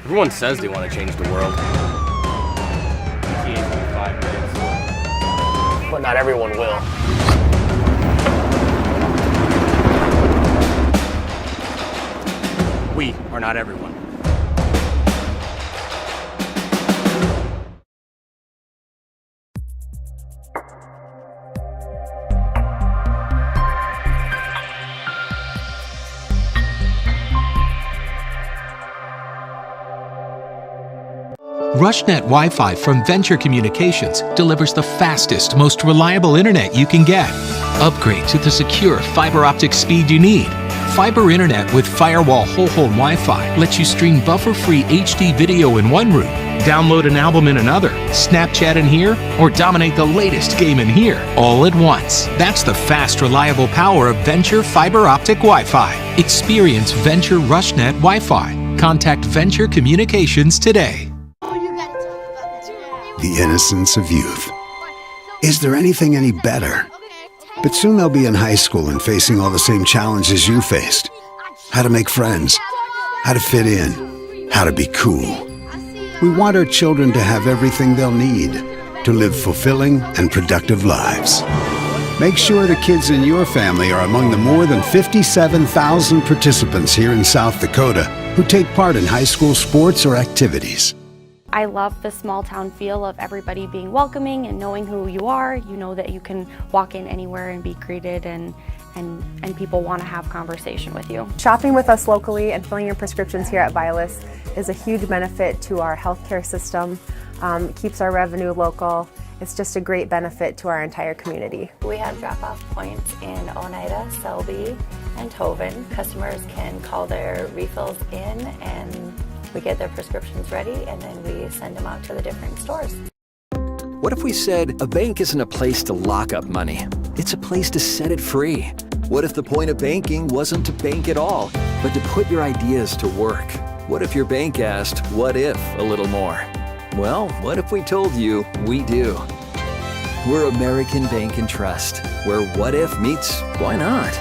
Everyone says they want to change the world. But not everyone will. We are not everyone. RushNet Wi-Fi from Venture Communications delivers the fastest, most reliable internet you can get. Upgrade to the secure fiber optic speed you need. Fiber internet with Firewall whole-home Wi-Fi lets you stream buffer-free HD video in one room, download an album in another, Snapchat in here, or dominate the latest game in here, all at once. That's the fast, reliable power of Venture Fiber Optic Wi-Fi. Experience Venture RushNet Wi-Fi. Contact Venture Communications today. The innocence of youth. Is there anything any better? But soon they'll be in high school and facing all the same challenges you faced. How to make friends, how to fit in, how to be cool. We want our children to have everything they'll need to live fulfilling and productive lives. Make sure the kids in your family are among the more than 57,000 participants here in South Dakota who take part in high school sports or activities. I love the small town feel of everybody being welcoming and knowing who you are. You know that you can walk in anywhere and be greeted and people want to have conversation with you. Shopping with us locally and filling your prescriptions here at Vilas is a huge benefit to our healthcare system. It keeps our revenue local. It's just a great benefit to our entire community. We have drop-off points in Oneida, Selby, and Tovin. Customers can call their refills in and we get their prescriptions ready and then we send them out to the different stores. What if we said a bank isn't a place to lock up money? It's a place to set it free. What if the point of banking wasn't to bank at all, but to put your ideas to work? What if your bank asked, what if, a little more? Well, what if we told you we do? We're American Bank and Trust, where what if meets why not?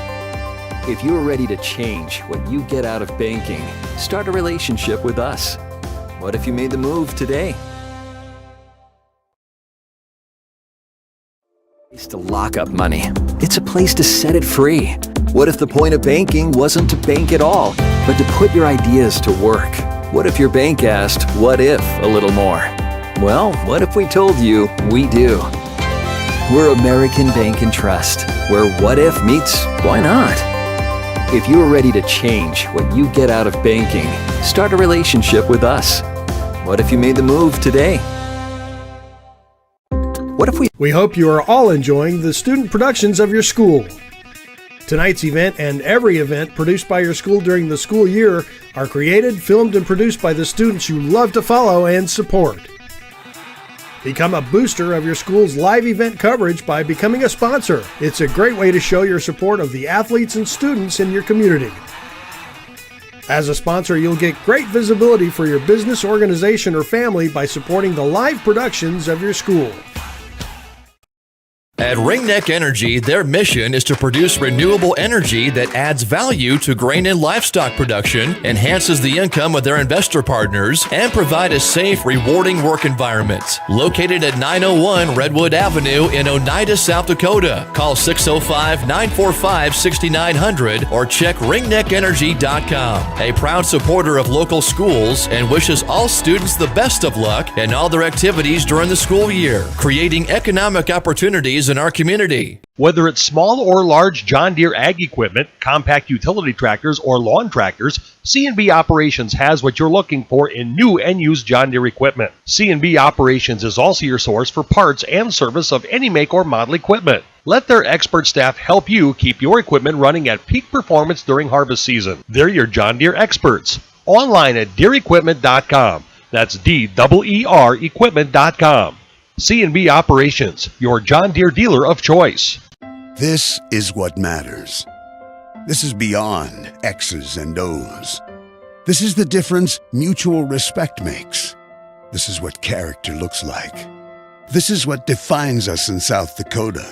If you're ready to change what you get out of banking, start a relationship with us. What if you made the move today? It's to lock up money. It's a place to set it free. What if the point of banking wasn't to bank at all, but to put your ideas to work? What if your bank asked, what if, a little more? Well, what if we told you we do? We're American Bank and Trust, where what if meets why not? If you're ready to change what you get out of banking, start a relationship with us. What if you made the move today? What if We hope you are all enjoying the student productions of your school. Tonight's event and every event produced by your school during the school year are created, filmed, and produced by the students you love to follow and support. Become a booster of your school's live event coverage by becoming a sponsor. It's a great way to show your support of the athletes and students in your community. As a sponsor, you'll get great visibility for your business, organization, or family by supporting the live productions of your school. At Ringneck Energy, their mission is to produce renewable energy that adds value to grain and livestock production, enhances the income of their investor partners, and provide a safe, rewarding work environment. Located at 901 Redwood Avenue in Oneida, South Dakota. Call 605-945-6900 or check ringneckenergy.com. A proud supporter of local schools and wishes all students the best of luck in all their activities during the school year, creating economic opportunities in our community. Whether it's small or large John Deere ag equipment, compact utility tractors, or lawn tractors, C&B Operations has what you're looking for in new and used John Deere equipment. C&B Operations is also your source for parts and service of any make or model equipment. Let their expert staff help you keep your equipment running at peak performance during harvest season. They're your John Deere experts. Online at DeereEquipment.com. That's DEER equipment.com. C&B Operations, your John Deere dealer of choice. This is what matters. This is beyond X's and O's. This is the difference mutual respect makes. This is what character looks like. This is what defines us in South Dakota.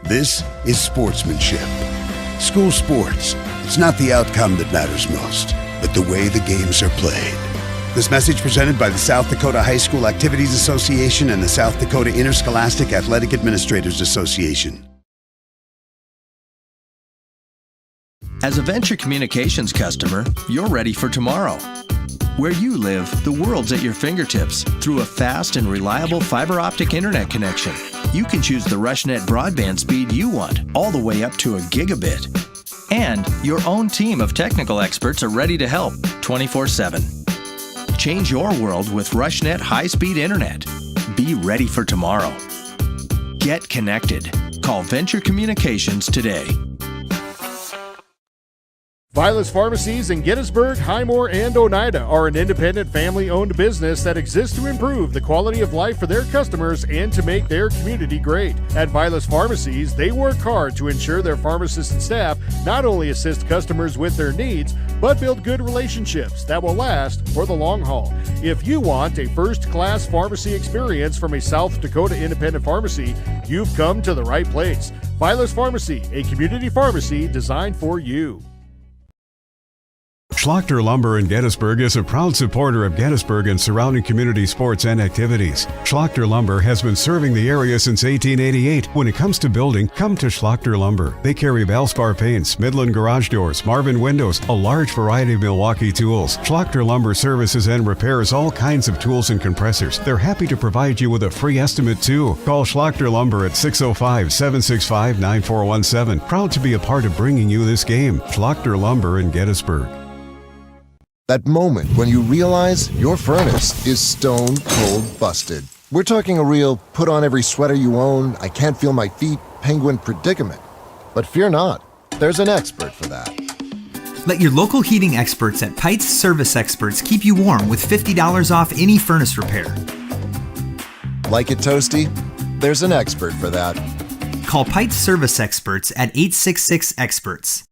This is sportsmanship. School sports, it's not the outcome that matters most, but the way the games are played. This message presented by the South Dakota High School Activities Association and the South Dakota Interscholastic Athletic Administrators Association. As a Venture Communications customer, you're ready for tomorrow. Where you live, the world's at your fingertips through a fast and reliable fiber optic internet connection. You can choose the RushNet broadband speed you want, all the way up to a gigabit. And your own team of technical experts are ready to help 24/7. Change your world with RushNet high-speed internet. Be ready for tomorrow. Get connected. Call Venture Communications today. Vilas Pharmacies in Gettysburg, Highmore, and Oneida are an independent family-owned business that exists to improve the quality of life for their customers and to make their community great. At Vilas Pharmacies, they work hard to ensure their pharmacists and staff not only assist customers with their needs, but build good relationships that will last for the long haul. If you want a first-class pharmacy experience from a South Dakota independent pharmacy, you've come to the right place. Vilas Pharmacy, a community pharmacy designed for you. Schlachter Lumber in Gettysburg is a proud supporter of Gettysburg and surrounding community sports and activities. Schlachter Lumber has been serving the area since 1888. When it comes to building, come to Schlachter Lumber. They carry Valspar paints, Midland garage doors, Marvin windows, a large variety of Milwaukee tools. Schlachter Lumber services and repairs all kinds of tools and compressors. They're happy to provide you with a free estimate too. Call Schlachter Lumber at 605-765-9417. Proud to be a part of bringing you this game. Schlachter Lumber in Gettysburg. That moment when you realize your furnace is stone cold busted. We're talking a real put on every sweater you own, I can't feel my feet, penguin predicament. But fear not, there's an expert for that. Let your local heating experts at Pites Service Experts keep you warm with $50 off any furnace repair. Like it toasty? There's an expert for that. Call Pites Service Experts at 866-EXPERTS.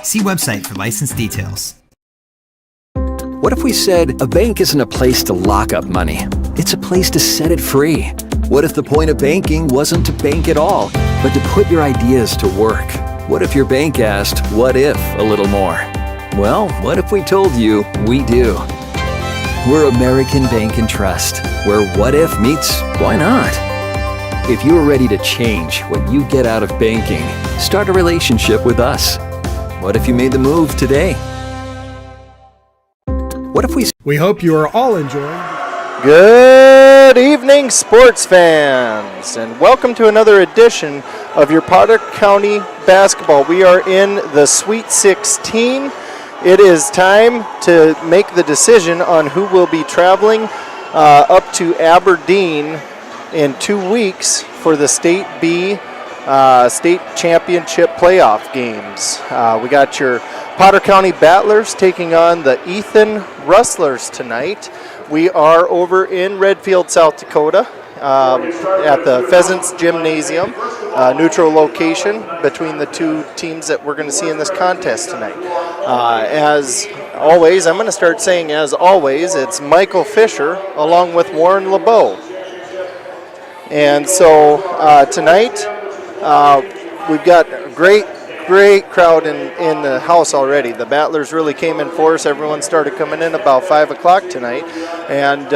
See website for license details. What if we said a bank isn't a place to lock up money? It's a place to set it free. What if the point of banking wasn't to bank at all, but to put your ideas to work? What if your bank asked, what if, a little more? Well, what if we told you we do? We're American Bank and Trust, where what if meets why not? If you're ready to change what you get out of banking, start a relationship with us. What if you made the move today? What if we hope you are all enjoying. Good evening, sports fans, and welcome to another edition of your Potter County basketball. We are in the Sweet 16. It is time to make the decision on who will be traveling up to Aberdeen in 2 weeks for the State B state championship playoff games. We got your Potter County Battlers taking on the Ethan Rustlers tonight. We are over in Redfield, South Dakota at the Pheasants Gymnasium, neutral location between the two teams that we're going to see in this contest tonight. As always, I'm going to start saying as always, it's Michael Fisher along with Warren LeBeau. And so tonight, we've got a great crowd in the house already. The Battlers really came in force. Everyone started coming in about 5 o'clock tonight. And,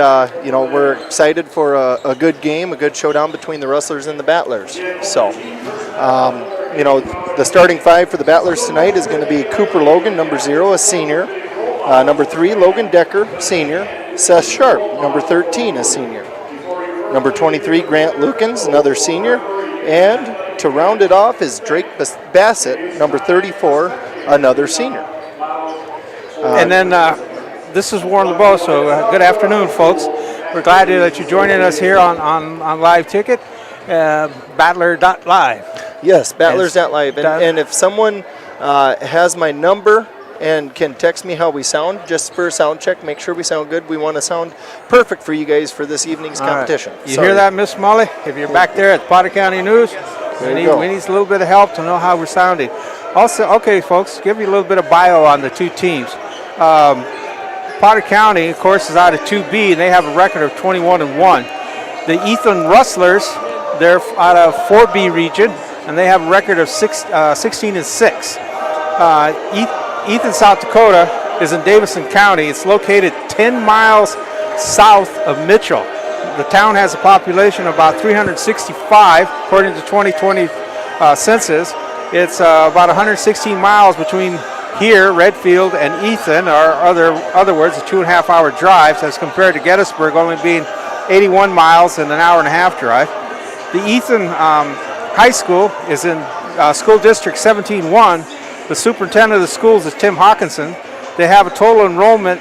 we're excited for a good game, a good showdown between the Rustlers and the Battlers. So, the starting five for the Battlers tonight is going to be Cooper Logan, number 0, a senior. Number 3, Logan Decker, senior. Seth Sharp, number 13, a senior. Number 23, Grant Lukens, another senior. And to round it off is Drake Bassett, number 34, another senior. And then this is Warren LeBeau, so good afternoon, folks. We're glad that you're joining us here on Live Ticket, Battler.Live. Yes, Battlers.Live. And if someone has my number and can text me how we sound, just for a sound check, make sure we sound good. We want to sound perfect for you guys for this evening's competition. Right. You hear that, Miss Molly? If you're back there at Potter County News, we need a little bit of help to know how we're sounding. Also, okay, folks, give you a little bit of bio on the two teams. Potter County, of course, is out of 2B, and they have a record of 21-1. The Ethan Rustlers, they're out of 4B region, and they have a record of 16-6. Ethan, South Dakota, is in Davison County. It's located 10 miles south of Mitchell. The town has a population of about 365, according to 2020 census. It's about 116 miles between here, Redfield, and Ethan, or other words, a 2.5-hour drive, as compared to Gettysburg only being 81 miles and an hour and a half drive. The Ethan High School is in School District 17-1. The superintendent of the schools is Tim Hawkinson. They have a total enrollment,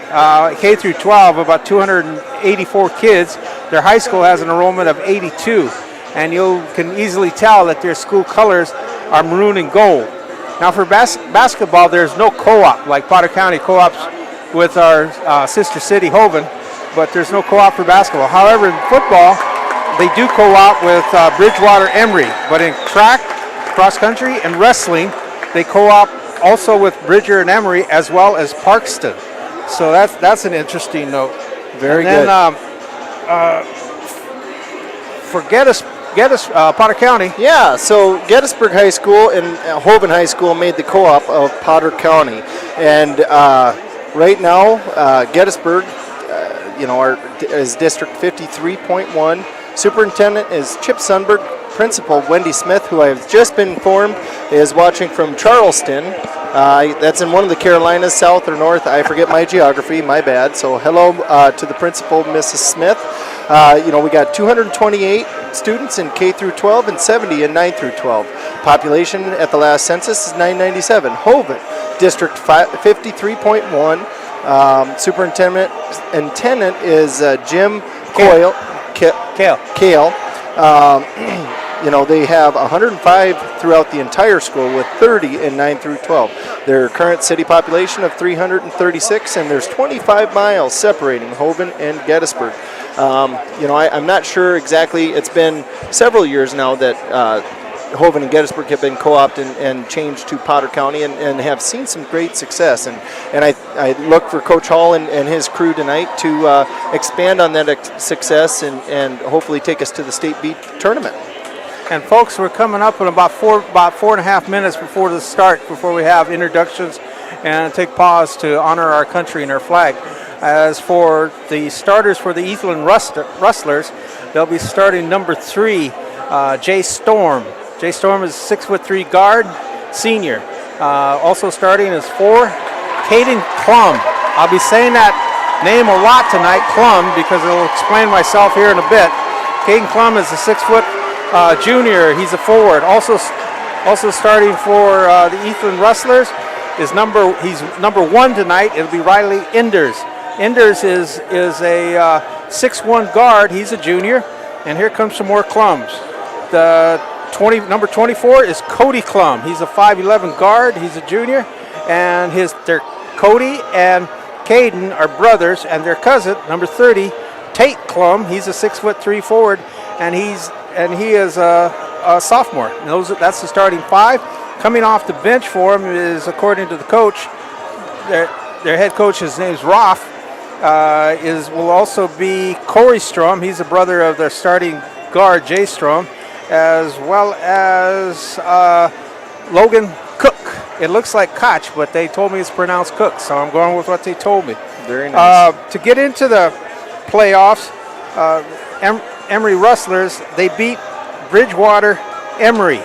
K through 12, of about 284 kids. Their high school has an enrollment of 82. And you can easily tell that their school colors are maroon and gold. Now for basketball, there's no co-op like Potter County co-ops with our sister city, Hovind, but there's no co-op for basketball. However, in football, they do co-op with Bridgewater Emory, but in track, cross country, and wrestling, they co-op also with Bridger and Emory, as well as Parkston. So that's an interesting note. Very good. good. For Potter County. Yeah, so Gettysburg High School and Hovind High School made the co-op of Potter County. And right now, Gettysburg, is District 53.1. Superintendent is Chip Sundberg. Principal Wendy Smith, who I've just been informed is watching from Charleston. That's in one of the Carolinas, south or north. I forget my geography, my bad. So hello to the principal, Mrs. Smith. We got 228 students in K through 12 and 70 in 9 through 12. Population at the last census is 997. Hovind, District 53.1. Superintendent is Jim Kale. They have 105 throughout the entire school with 30 in 9 through 12. Their current city population of 336, and there's 25 miles separating Hovind and Gettysburg. I'm not sure exactly. It's been several years now that Hovind and Gettysburg have been co-opted and changed to Potter County and have seen some great success. And I look for Coach Hall and his crew tonight to expand on that success and hopefully take us to the state beat tournament. And folks, we're coming up in about 4.5 minutes before the start, before we have introductions and take pause to honor our country and our flag. As for the starters for the Ethan Rustlers, they'll be starting number 3, Jay Storm. Jay Storm is 6'3" guard, senior. Also starting is 4, Caden Crowman. I'll be saying that name a lot tonight, Clum, because it'll explain myself here in a bit. Caden Crowman is a 6' junior. He's a forward. Also starting for the Ethan Rustlers he's number 1 tonight. It'll be Riley Enders. Enders is a 6'1" guard. He's a junior. And here comes some more Clums. Number 24 is Cody Clum. He's a 5'11" guard. He's a junior. And Cody and Caden are brothers, and their cousin, number 30, Tate Clum. He's a 6'3" forward, and he is a sophomore. That's the starting 5. Coming off the bench for him is, according to the coach, their head coach, his name's Roth, will also be Corey Strom. He's a brother of their starting guard, Jay Strom, as well as Logan Cook. It looks like Koch, but they told me it's pronounced Cook, so I'm going with what they told me. Very nice. To get into the playoffs, Emory Rustlers, they beat Bridgewater Emory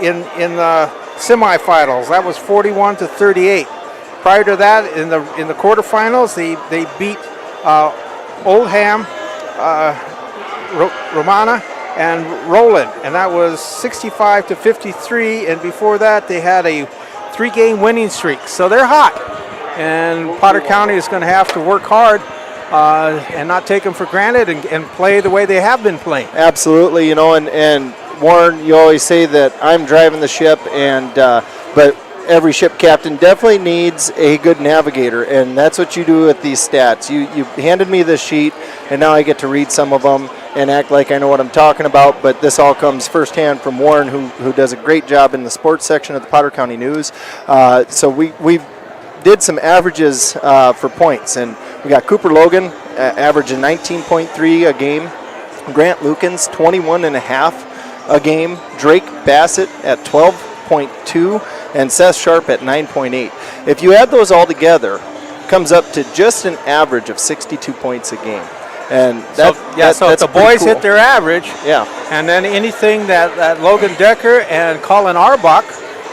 in the semifinals. That was 41-38. Prior to that, in the quarterfinals, they beat Oldham, Romana, and Roland, and that was 65-53. And before that, they had a 3-game winning streak. So they're hot, and Potter County is going to have to work hard and not take them for granted and play the way they have been playing. Absolutely, and Warren, you always say that I'm driving the ship, but every ship captain definitely needs a good navigator, and that's what you do with these stats. You handed me this sheet, and now I get to read some of them and act like I know what I'm talking about, but this all comes firsthand from Warren, who does a great job in the sports section of the Potter County News. So we did some averages for points, and we got Cooper Logan averaging 19.3 a game, Grant Lukens 21.5 a game, Drake Bassett at 12.2, and Seth Sharp at 9.8. If you add those all together, it comes up to just an average of 62 points a game. And so if the boys hit their average, yeah, and then anything that Logan Decker and Colin Arbach,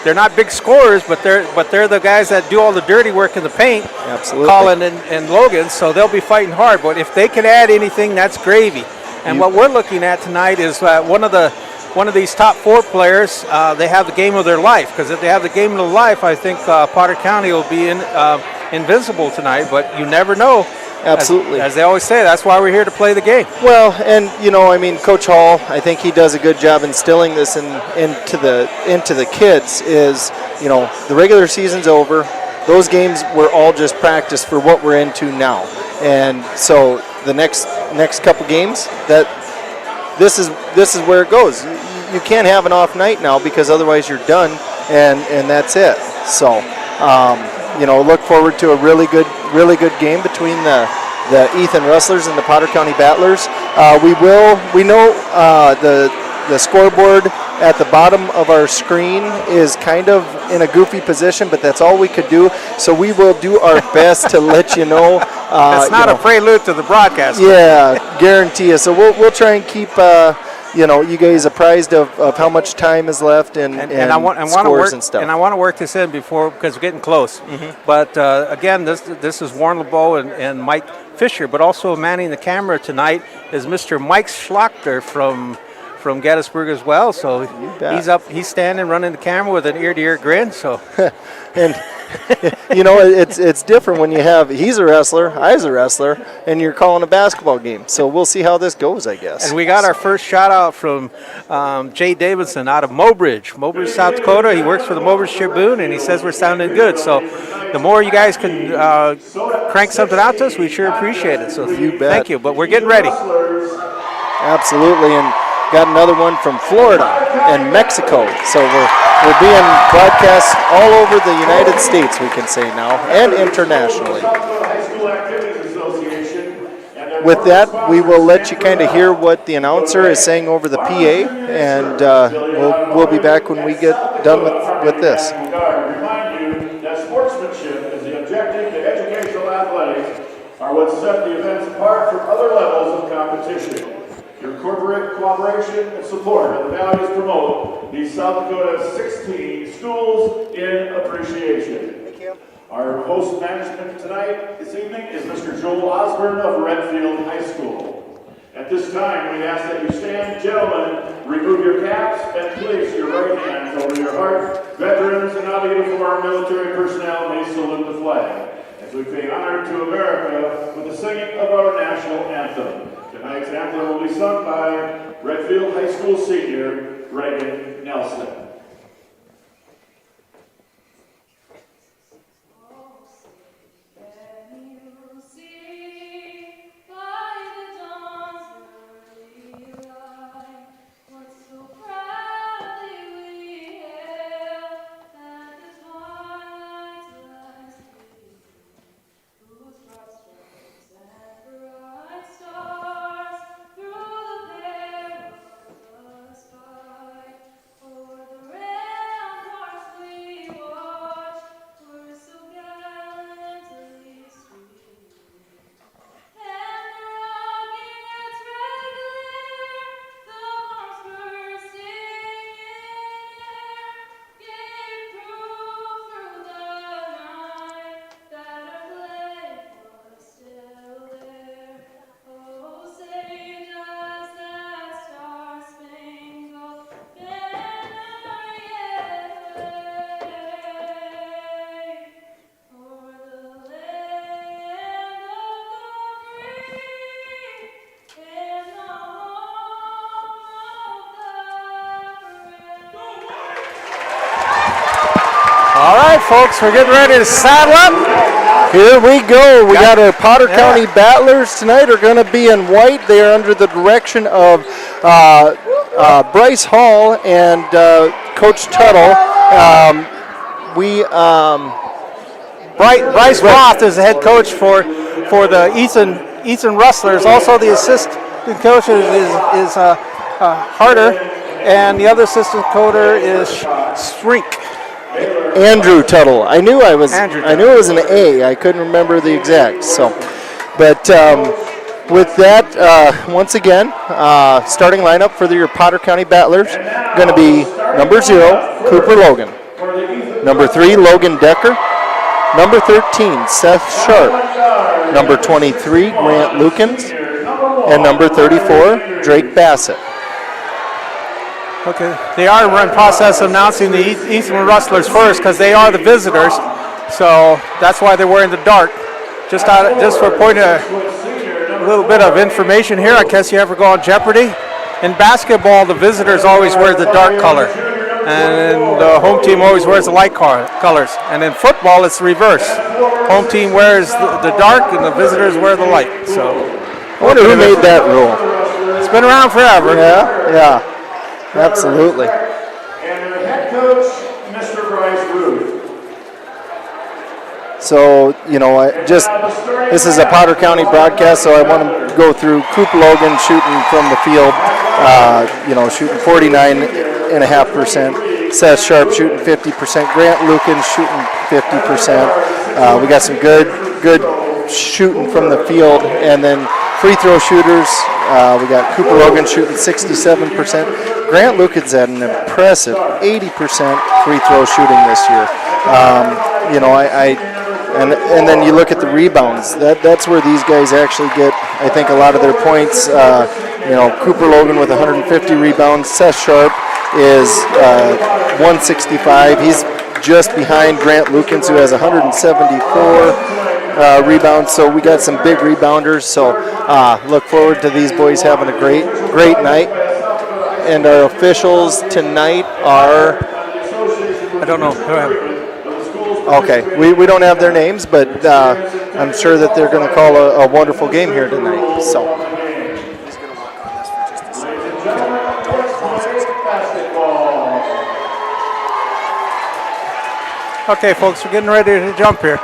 they're not big scorers, but they're the guys that do all the dirty work in the paint. Absolutely. Colin and Logan, so they'll be fighting hard. But if they can add anything, that's gravy. And what we're looking at tonight is one of these top 4 players. They have the game of their life, because if they have the game of their life, I think Potter County will be invincible tonight. But you never know. Absolutely. As they always say, that's why we're here to play the game. Well, and Coach Hall, I think he does a good job instilling this into the kids. Is the regular season's over. Those games were all just practice for what we're into now, and so the next couple games, that this is where it goes. You can't have an off night now, because otherwise you're done, and that's it. So. Look forward to a really good game between the Ethan Rustlers and the Potter County Battlers. We know the scoreboard at the bottom of our screen is kind of in a goofy position, but that's all we could do. So we will do our best to let you know. It's not a prelude to the broadcast. Yeah, guarantee you. So we'll try and keep. You guys apprised of how much time is left and I want to work and stuff. And I want to work this in because we're getting close. Mm-hmm. But again, this is Warren LeBeau and Mike Fisher, but also manning the camera tonight is Mr. Mike Schlachter from Gettysburg as well. So he's standing, running the camera with an ear-to-ear grin. So, and it's different when he's a wrestler, I's a wrestler, and you're calling a basketball game. So we'll see how this goes, I guess. And we got our first shout out from Jay Davidson out of Mobridge, South Dakota. He works for the Mobridge Tribune, and he says we're sounding good. So the more you guys can crank something out to us, we sure appreciate it. So you bet. Thank you. But we're getting ready. Absolutely, and got another one from Florida and Mexico. So we're being broadcast all over the United States, we can say now, and internationally. With that, we will let you kind of hear what the announcer is saying over the PA, and we'll be back when we get done with this. Remind you that sportsmanship is the objective to educational athletics are what set the events apart from other levels of competition. Your corporate cooperation and support of the values promote these South Dakota 16 schools in appreciation. Our host management tonight, this evening, is Mr. Joel Osborne of Redfield High School. At this time, we ask that you stand. Gentlemen, remove your caps and place your right hands over your heart. Veterans and out-of-uniform military personnel may salute the flag as we pay honor to America with the singing of our national anthem. Tonight's anthem will be sung by Redfield High School senior Reagan Nelson. All right, folks, we're getting ready to saddle up. Here we go. We got our Potter County Battlers tonight are going to be in white. They are under the direction of Bryce Hall and Coach Tuttle. Bryce Roth is the head coach for the Ethan Rustlers. Also, the assistant coach is Harder, and the other assistant coach is Shrink. Andrew Tuttle. I knew it was Andrew it was an A. I couldn't remember the exact. So, but with that, once again, starting lineup for your Potter County Battlers going to be number 0, Cooper Logan. Number 3, Logan Decker. Number 13, Seth Sharp. Number 23, Grant Lukens. And number 34, Drake Bassett. Okay, they are in process of announcing the Eastern Rustlers first because they are the visitors, so that's why they're wearing the dark. Just for a point of a little bit of information here, in case you ever go on Jeopardy. In basketball, the visitors always wear the dark color, and the home team always wears the light colors. And in football, it's the reverse. Home team wears the dark, and the visitors wear the light. So, I wonder who made that rule. It's been around forever. Yeah. Absolutely. And their head coach, Mr. Bryce Ruth. So, this is a Potter County broadcast, so I want to go through Cooper Logan shooting from the field, shooting 49.5%. Seth Sharp shooting 50%. Grant Lukens shooting 50%. We got some good shooting from the field, and then free throw shooters. We got Cooper Logan shooting 67%. Grant Lukens had an impressive 80% free throw shooting this year. And then you look at the rebounds. That's where these guys actually get, I think, a lot of their points. Cooper Logan with 150 rebounds. Seth Sharp is 165. He's just behind Grant Lukens, who has 174 rebounds. So we got some big rebounders. So look forward to these boys having a great night. And our officials tonight are, I don't know. Okay, we don't have their names, but I'm sure that they're going to call a wonderful game here tonight. So. Okay, folks, we're getting ready to jump here.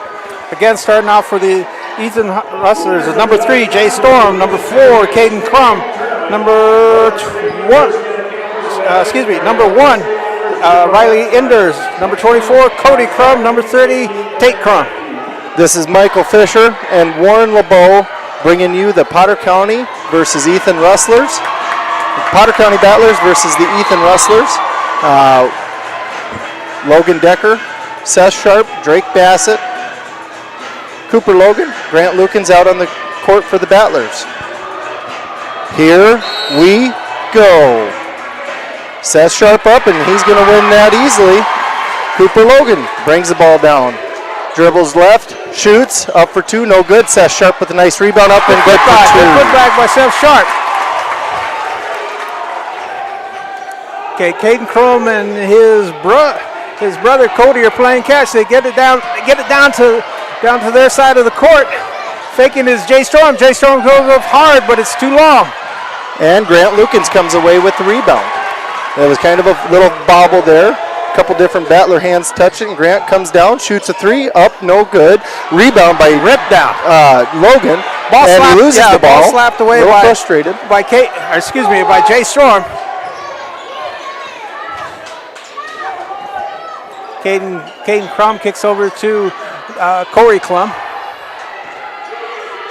Again, starting off for the Eastern Rustlers is number 3, Jay Storm. Number 4, Caden Crumb. Number 1, Riley Enders. Number 24, Cody Crumb. Number 30, Tate Crumb. This is Michael Fisher and Warren LeBeau bringing you the Potter County versus Ethan Rustlers. Potter County Battlers versus the Ethan Rustlers. Logan Decker, Seth Sharp, Drake Bassett, Cooper Logan, Grant Lukens out on the court for the Battlers. Here we go. Seth Sharp up, and he's going to win that easily. Cooper Logan brings the ball down. Dribbles left, shoots, up for 2, no good. Seth Sharp with a nice rebound up and good for 2. Good back by Seth Sharp. Okay, Caden Crowman and his brother Cody are playing catch. They get it down to their side of the court. Faking is Jay Storm. Jay Storm goes up hard, but it's too long. And Grant Lukens comes away with the rebound. There was kind of a little bobble there. A couple different Battler hands touching. Grant comes down, shoots a 3, up, no good. Rebound by Logan, and he loses the ball. Slapped away frustrated by Jay Storm. Caden Crumb kicks over to Corey Clum.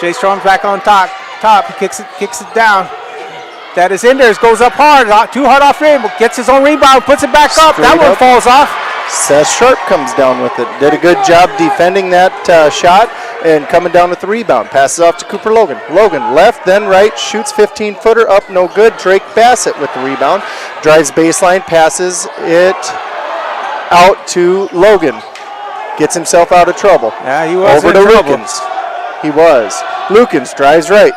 Jay Storm's back on top. He kicks it down. That is Enders, goes up hard, too hard off rim, gets his own rebound, puts it back up. That one falls off. Seth Sharp comes down with it. Did a good job defending that shot and coming down with the rebound. Passes off to Cooper Logan. Logan left, then right, shoots 15-footer, up, no good. Drake Bassett with the rebound. Drives baseline, passes it out to Logan. Gets himself out of trouble. Yeah, he was over to Lukens. He was. Lukens drives right.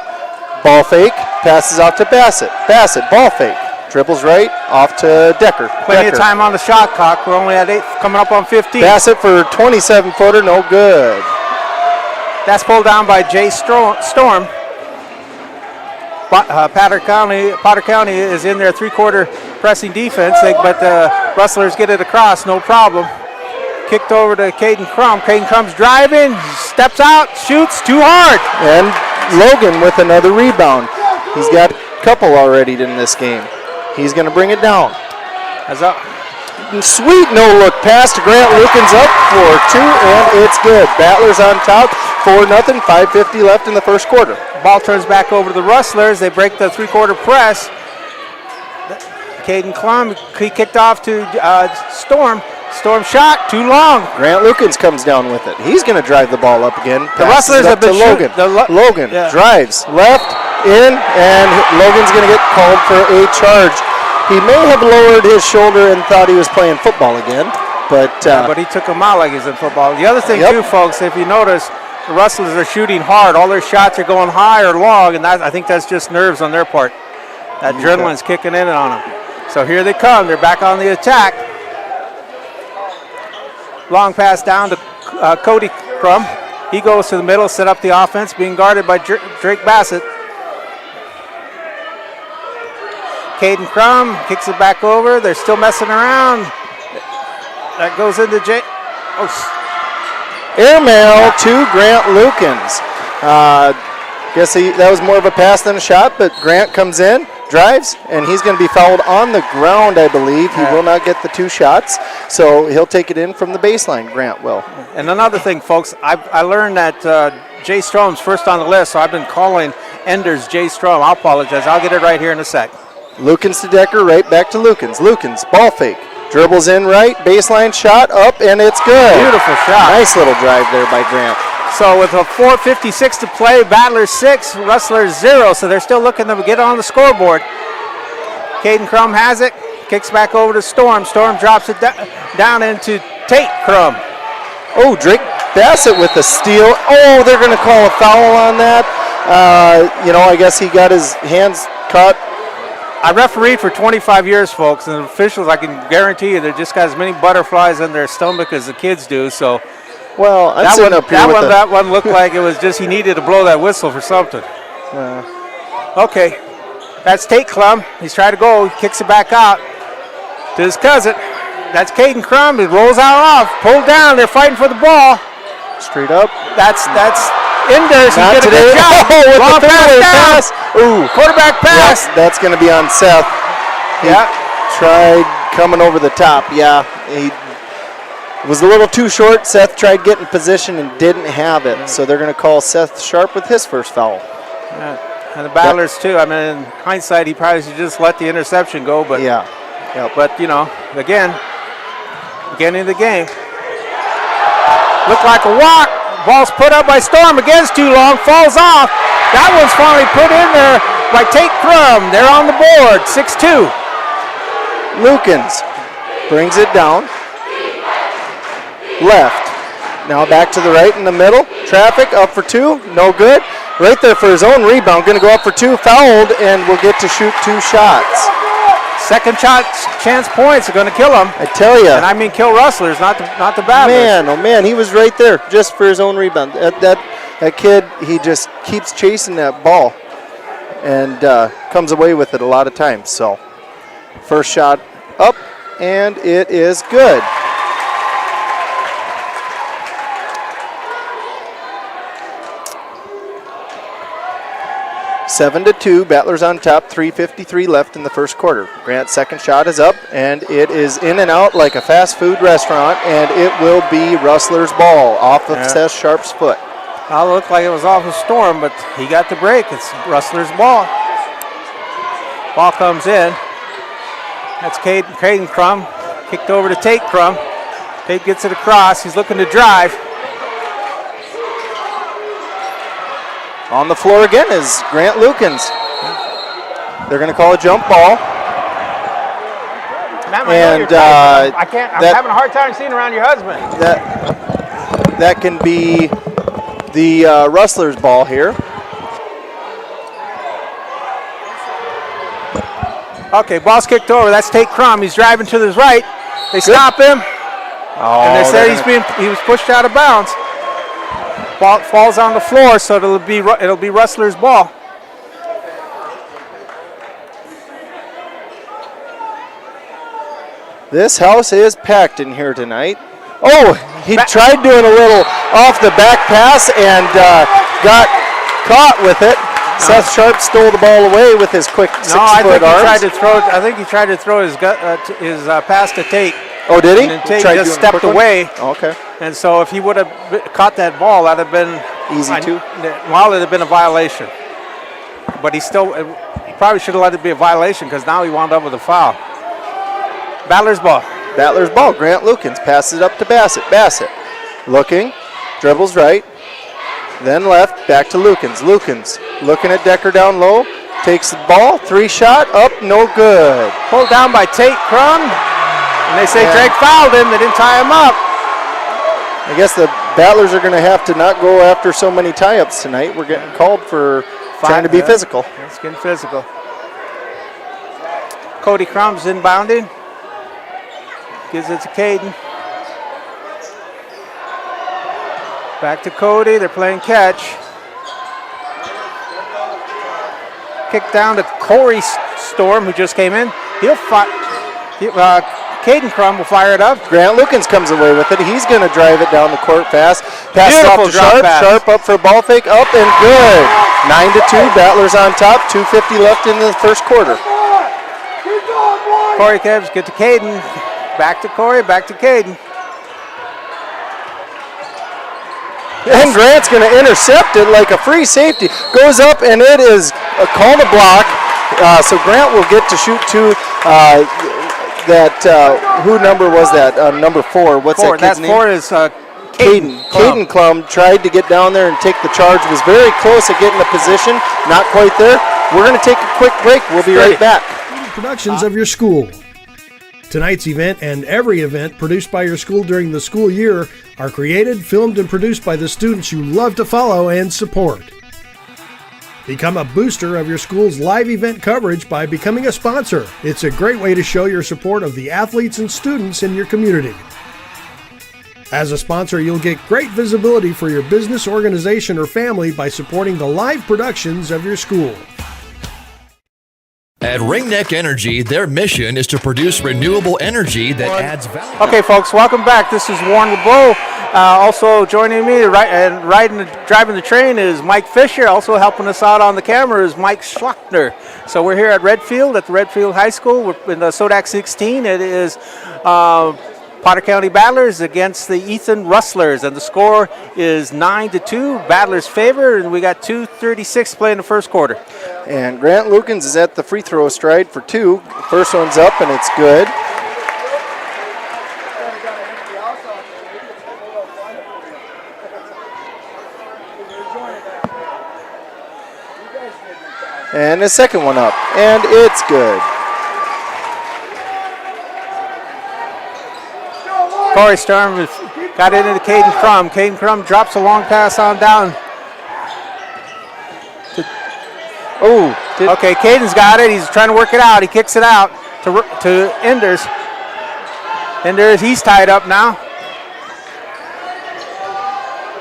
Ball fake, passes out to Bassett. Bassett, ball fake. Dribbles right, off to Decker. Plenty of time on the shot clock. We're only at 8, coming up on 15. Bassett for 27-footer, no good. That's pulled down by Jay Storm. Potter County is in their 3-quarter pressing defense, but the Rustlers get it across, no problem. Kicked over to Caden Crumb. Caden Crumb's driving, steps out, shoots too hard. And Logan with another rebound. He's got a couple already in this game. He's going to bring it down. sweet no-look pass to Grant Lukens up for 2, and it's good. Battlers on top, 4-0, 5:50 left in the first quarter. Ball turns back over to the Rustlers. They break the three-quarter press. Caden Crowman, he kicked off to Storm. Storm shot, too long. Grant Lukens comes down with it. He's going to drive the ball up again. The Rustlers have been Logan. Logan drives left, in, and Logan's going to get called for a charge. He may have lowered his shoulder and thought he was playing football again, but he took him out like he's in football. The other thing too, folks, if you notice, the Rustlers are shooting hard. All their shots are going high or long, and I think that's just nerves on their part. That adrenaline's kicking in on them. So here they come. They're back on the attack. Long pass down to Cody Crum. He goes to the middle, set up the offense, being guarded by Drake Bassett. Caden Crowman kicks it back over. They're still messing around. That goes into airmail to Grant Lukens. Guess that was more of a pass than a shot, but Grant comes in, drives, and he's going to be fouled on the ground, I believe. He will not get the 2 shots, so he'll take it in from the baseline, Grant will. And another thing, folks, I learned that Jay Strom's first on the list, so I've been calling Enders Jay Strom. I'll apologize. I'll get it right here in a sec. Lukens to Decker, right back to Lukens. Lukens, ball fake. Dribbles in right, baseline shot, up, and it's good. Beautiful shot. Nice little drive there by Grant. So with a 4:56 to play, Battlers 6, Rustlers 0, so they're still looking to get on the scoreboard. Caden Crumb has it, kicks back over to Storm. Storm drops it down into Tate Crumb. Oh, Drake Bassett with a steal. Oh, they're going to call a foul on that. I guess he got his hands caught. I refereed for 25 years, folks, and the officials, I can guarantee you, they just got as many butterflies in their stomach as the kids do. So, well, I'm sitting up here with that one looked like it was just he needed to blow that whistle for something. Okay, that's Tate Crumb. He's trying to go. He kicks it back out to his cousin. That's Caden Crumb. He rolls out off, pulled down. They're fighting for the ball. Straight up. That's Enders. He did a today. good job. With Long the pass. Ooh, quarterback pass. Yep, that's going to be on Seth. He tried coming over the top. Yeah, he was a little too short. Seth tried getting position and didn't have it. So they're going to call Seth Sharp with his first foul. And the Battlers too. I mean, in hindsight, he probably should just let the interception go. But but again, beginning of the game, looked like a walk. Ball's put up by Storm. Again's too long. Falls off. That one's finally put in there by Tate Crumb. They're on the board. 6-2. Lukens brings it down. Left. Now back to the right in the middle. Traffic up for 2. No good. Right there for his own rebound. Going to go up for 2. Fouled and will get to shoot 2 shots. Second chance points are going to kill him. I tell you. And I mean kill Rustlers, not the Battlers. Man, oh man, he was right there just for his own rebound. That kid, he just keeps chasing that ball and comes away with it a lot of times. So, first shot up, and it is good. Seven to 2, Battlers on top, 3:53 left in the first quarter. Grant's second shot is up, and it is in and out like a fast food restaurant, and it will be Rustlers' ball off of Seth Sharp's foot. It looked like it was off of Storm, but he got the break. It's Rustlers' ball. Ball comes in. That's Caden Crumb, kicked over to Tate Crumb. Tate gets it across. He's looking to drive. On the floor again is Grant Lukens. They're going to call a jump ball. Matt, and I'm having a hard time seeing around your husband. That can be the Rustlers' ball here. Okay, ball's kicked over. That's Tate Crumb. He's driving to his right. They stop him. And they say he was pushed out of bounds. Ball falls on the floor, so it'll be Rustlers' ball. This house is packed in here tonight. Oh, he tried doing a little off the back pass and got caught with it. Seth Sharp stole the ball away with his quick 6-foot arms. I think he tried to throw his pass to Tate. Oh, did he? And then Tate Tried just doing a stepped quick one? away. Okay. And so if he would have caught that ball, that would have been Easy too? Well, it would have been a violation. But he probably should have let it be a violation because now he wound up with a foul. Battlers ball. Battlers ball. Grant Lukens passes it up to Bassett. Bassett looking, dribbles right, then left, back to Lukens. Lukens looking at Decker down low, takes the ball, 3-shot, up, no good. Pulled down by Tate Crum, and they say Drake fouled him. They didn't tie him up. I guess the Battlers are going to have to not go after so many tie-ups tonight. We're getting called for trying to be physical. It's getting physical. Cody Crum's inbounding. Gives it to Caden. Back to Cody. They're playing catch. Kick down to Corey Storm, who just came in. Caden Crum will fire it up. Grant Lukens comes away with it. He's going to drive it down the court fast. Pass it off to Sharp. Sharp up for a ball fake. Up and good. 9-2. Battlers on top. 2:50 left in the first quarter. Corey Kebs get to Caden. Back to Corey. Back to Caden. And Grant's going to intercept it like a free safety. Goes up, and it is a call to block. So Grant will get to shoot two. Who number was that? Number 4. What's that kid's name? 4 is Caden. Caden Clum tried to get down there and take the charge. Was very close at getting a position. Not quite there. We're going to take a quick break. We'll be right back. Productions of your school. Tonight's event and every event produced by your school during the school year are created, filmed, and produced by the students you love to follow and support. Become a booster of your school's live event coverage by becoming a sponsor. It's a great way to show your support of the athletes and students in your community. As a sponsor, you'll get great visibility for your business, organization, or family by supporting the live productions of your school. At Ringneck Energy, their mission is to produce renewable energy that adds value. Okay, folks, welcome back. This is Warren LeBeau. Also joining me driving the train is Mike Fisher. Also helping us out on the camera is Mike Schlockner. So we're here at Redfield, at the Redfield High School. We're in the SODAK 16. It is Potter County Battlers against the Ethan Rustlers, and the score is 9-2. Battlers favor, and we got 2:36 to play in the first quarter. And Grant Lukens is at the free throw stride for 2. First one's up, and it's good. And the second one up, and it's good. Corey Storm got it into Caden Crum. Caden Crum drops a long pass on down. Okay, Caden's got it. He's trying to work it out. He kicks it out to Enders. Enders, he's tied up now.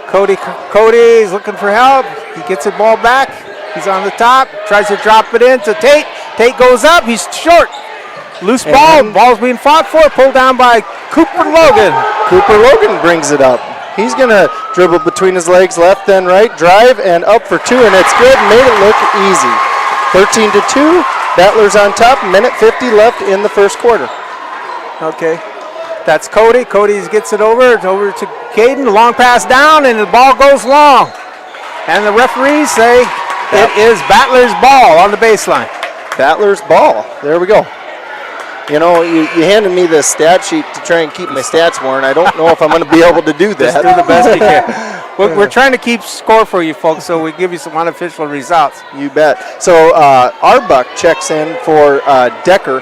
Cody's looking for help. He gets the ball back. He's on the top. Tries to drop it in to Tate. Tate goes up. He's short. Loose ball. Ball's being fought for. Pulled down by Cooper Logan. Cooper Logan brings it up. He's going to dribble between his legs, left then right, drive, and up for 2, and it's good. Made it look easy. 13-2. Battlers on top. 1:50 left in the first quarter. Okay. That's Cody. Cody gets it over to Caden. Long pass down, and the ball goes long. And the referees say it is Battlers' ball on the baseline. Battlers' ball. There we go. You know, you handed me this stat sheet to try and keep my stats, Warren. I don't know if I'm going to be able to do that. Just do the best you can. We're trying to keep score for you folks, so we give you some unofficial results. You bet. So Arbuck checks in for Decker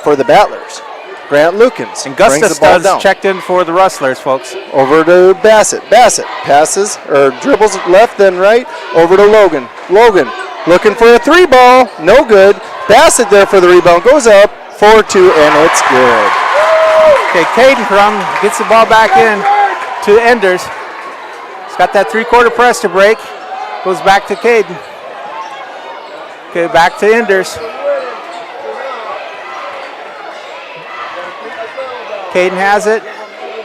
for the Battlers. Grant Lukens. And Gustus Studs checked in for the Rustlers, folks. Over to Bassett. Bassett passes, or dribbles left then right, over to Logan. Logan looking for a 3-ball. No good. Bassett there for the rebound. Goes up. 4-2, and it's good. Okay, Caden Crum gets the ball back in to Enders. He's got that 3-quarter press to break. Goes back to Caden. Okay, back to Enders. Caden has it.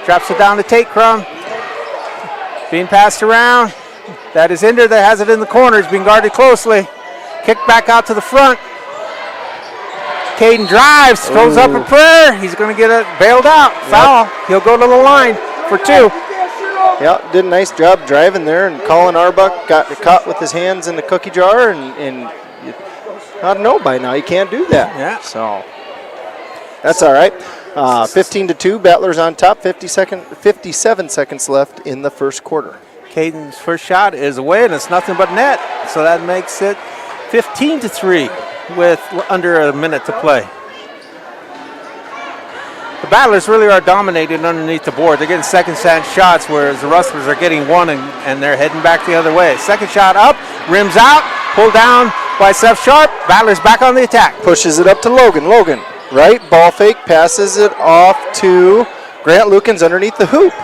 Drops it down to Tate Crum. Being passed around. That is Ender that has it in the corner. He's being guarded closely. Kick back out to the front. Caden drives, throws up a prayer. He's going to get it bailed out. Foul. He'll go to the line for 2. Yeah, did a nice job driving there, and Colin Arbuck got caught with his hands in the cookie jar, and you ought to know by now you can't do that. Yeah. So that's all right. 15-2, Battlers on top. 57 seconds left in the first quarter. Caden's first shot is away, and it's nothing but net. So that makes it 15-3 with under a minute to play. The Battlers really are dominating underneath the board. They're getting second chance shots, whereas the Rustlers are getting one, and they're heading back the other way. Second shot up, rims out, pulled down by Seth Sharp. Battlers back on the attack. Pushes it up to Logan. Logan, right, ball fake, passes it off to Grant Lukens underneath the hoop.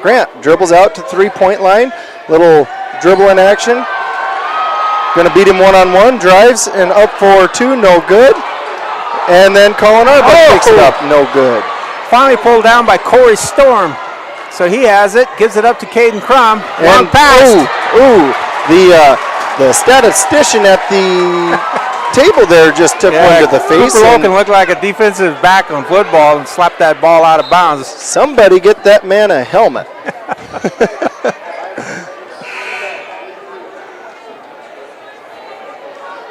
Grant dribbles out to three-point line. Little dribble in action. Going to beat him one-on-one. Drives and up for 2, no good. And then Colin Arbuck picks it up, no good. Finally pulled down by Corey Storm. So he has it, gives it up to Caden Crumb. Long pass. The statistician at the table there just took one to the face. Cooper Logan looked like a defensive back on football and slapped that ball out of bounds. Somebody get that man a helmet.